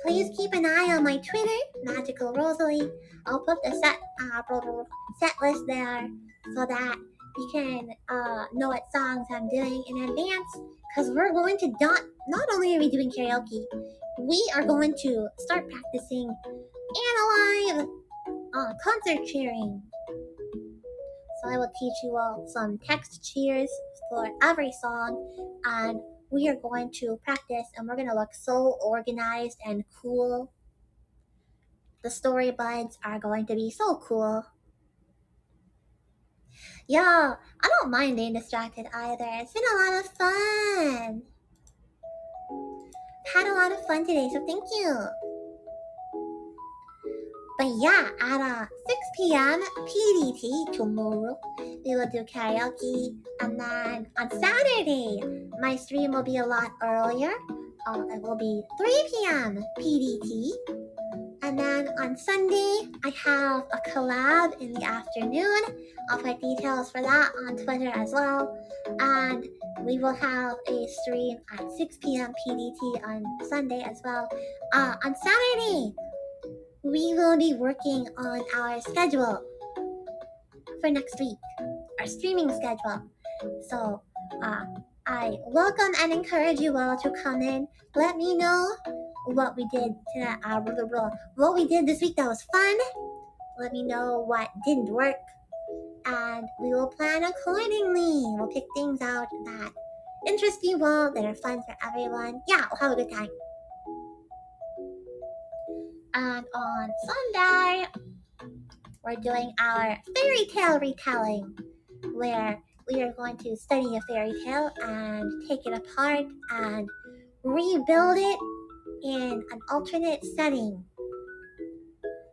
please keep an eye on my Twitter, Magical Roseli. I'll put the set list there so that you can know what songs I'm doing in advance. Because we're going to not only are we doing karaoke, we are going to start practicing AniLive concert cheering. So I will teach you all some text cheers for every song, and we are going to practice, and we're going to look so organized and cool. The storyboards are going to be so cool. Yeah, I don't mind being distracted either. It's been a lot of fun. Had a lot of fun today, so thank you. But yeah, at 6 p.m. PDT tomorrow, we will do karaoke. And then on Saturday, my stream will be a lot earlier. It will be 3 p.m. PDT. And then on Sunday, I have a collab in the afternoon. I'll put details for that on Twitter as well. And we will have a stream at 6 p.m. PDT on Sunday as well. On Saturday, we will be working on our schedule for next week, our streaming schedule. So I welcome and encourage you all to come in. Let me know what we did what we did this week that was fun. Let me know what didn't work, and we will plan accordingly. We'll pick things out that interest you all, that are fun for everyone. Yeah, we'll have a good time. And on Sunday, we're doing our fairy tale retelling, where we are going to study a fairy tale and take it apart and rebuild it in an alternate setting.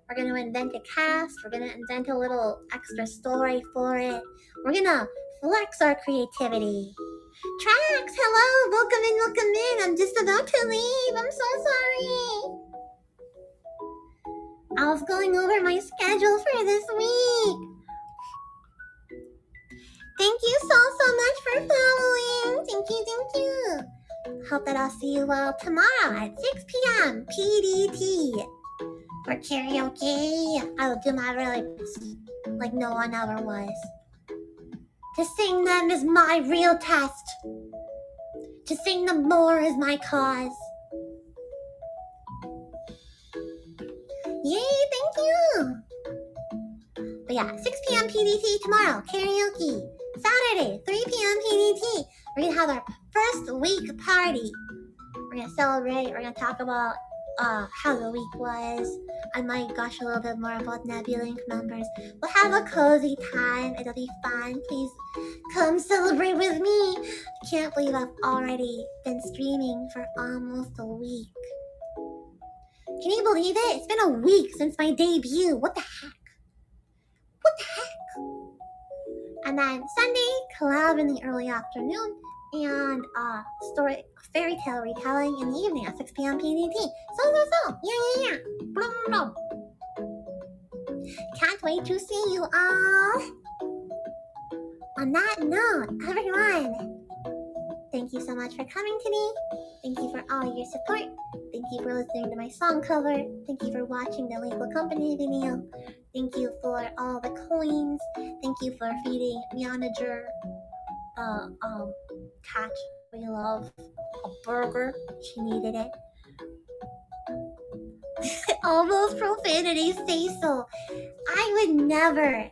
We're going to invent a cast. We're going to invent a little extra story for it. We're going to flex our creativity. Trax, hello, welcome in. I'm just about to leave. I'm so sorry. I was going over my schedule for this week. Thank you so much for following. Thank you. Hope that I'll see you all tomorrow at 6 p.m. PDT. for karaoke. I will do my really best, like no one ever was. To sing them is my real test. To sing them more is my cause. Yay, thank you! But yeah, 6 p.m. PDT tomorrow, karaoke. Saturday, 3 p.m. PDT, we're gonna have our first week party. We're gonna celebrate, we're gonna talk about how the week was. I might gush a little bit more about Nebulink members. We'll have a cozy time, it'll be fun. Please come celebrate with me. I can't believe I've already been streaming for almost a week. Can you believe it? It's been a week since my debut. What the heck? What the heck? And then Sunday, collab in the early afternoon, and fairy tale retelling in the evening at 6 p.m. PDT. So. Yeah. Blah, blah, blah. Can't wait to see you all. On that note, everyone, thank you so much for coming today. Thank you for all your support. Thank you for listening to my song cover. Thank you for watching the Legal Company video. Thank you for all the coins. Thank you for feeding Manager Cat we love a burger. She needed it. Almost profanity, say so. I would never.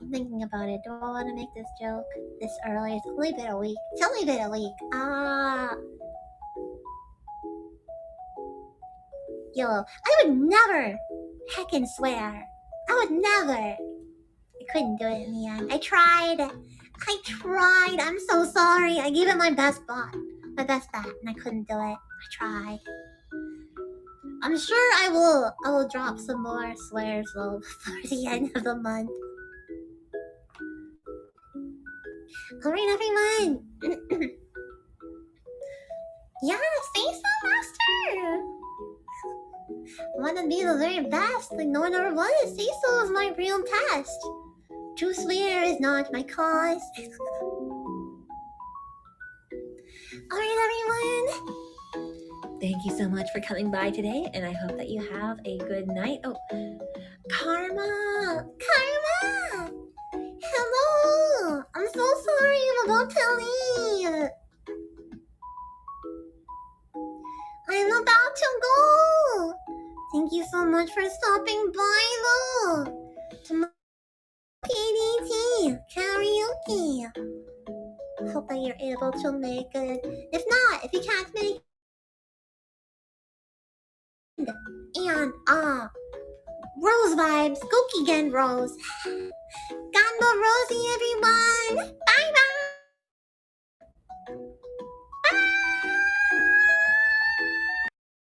I'm thinking about it. Do I want to make this joke this early? It's only been a week. Yo, I would never heckin' swear. I would never. I couldn't do it in the end. I tried. I'm so sorry. I gave it my best bet, and I couldn't do it. I tried. I'm sure I will drop some more swears though before the end of the month. Alright, everyone. Yeah, say so, master. I want to be the very best, like no one ever was. Say so is my real test. To swear is not my cause. Alright, everyone. Thank you so much for coming by today, and I hope that you have a good night. Oh, Karma! Hello! I'm so sorry, I'm about to leave. I'm about to go. Thank you so much for stopping by though. To PDT karaoke. Hope that you're able to make it. If not, if you can't make it, and Rose vibes, Gokigen Rose. Ganbo Rosie, everyone. Bye bye.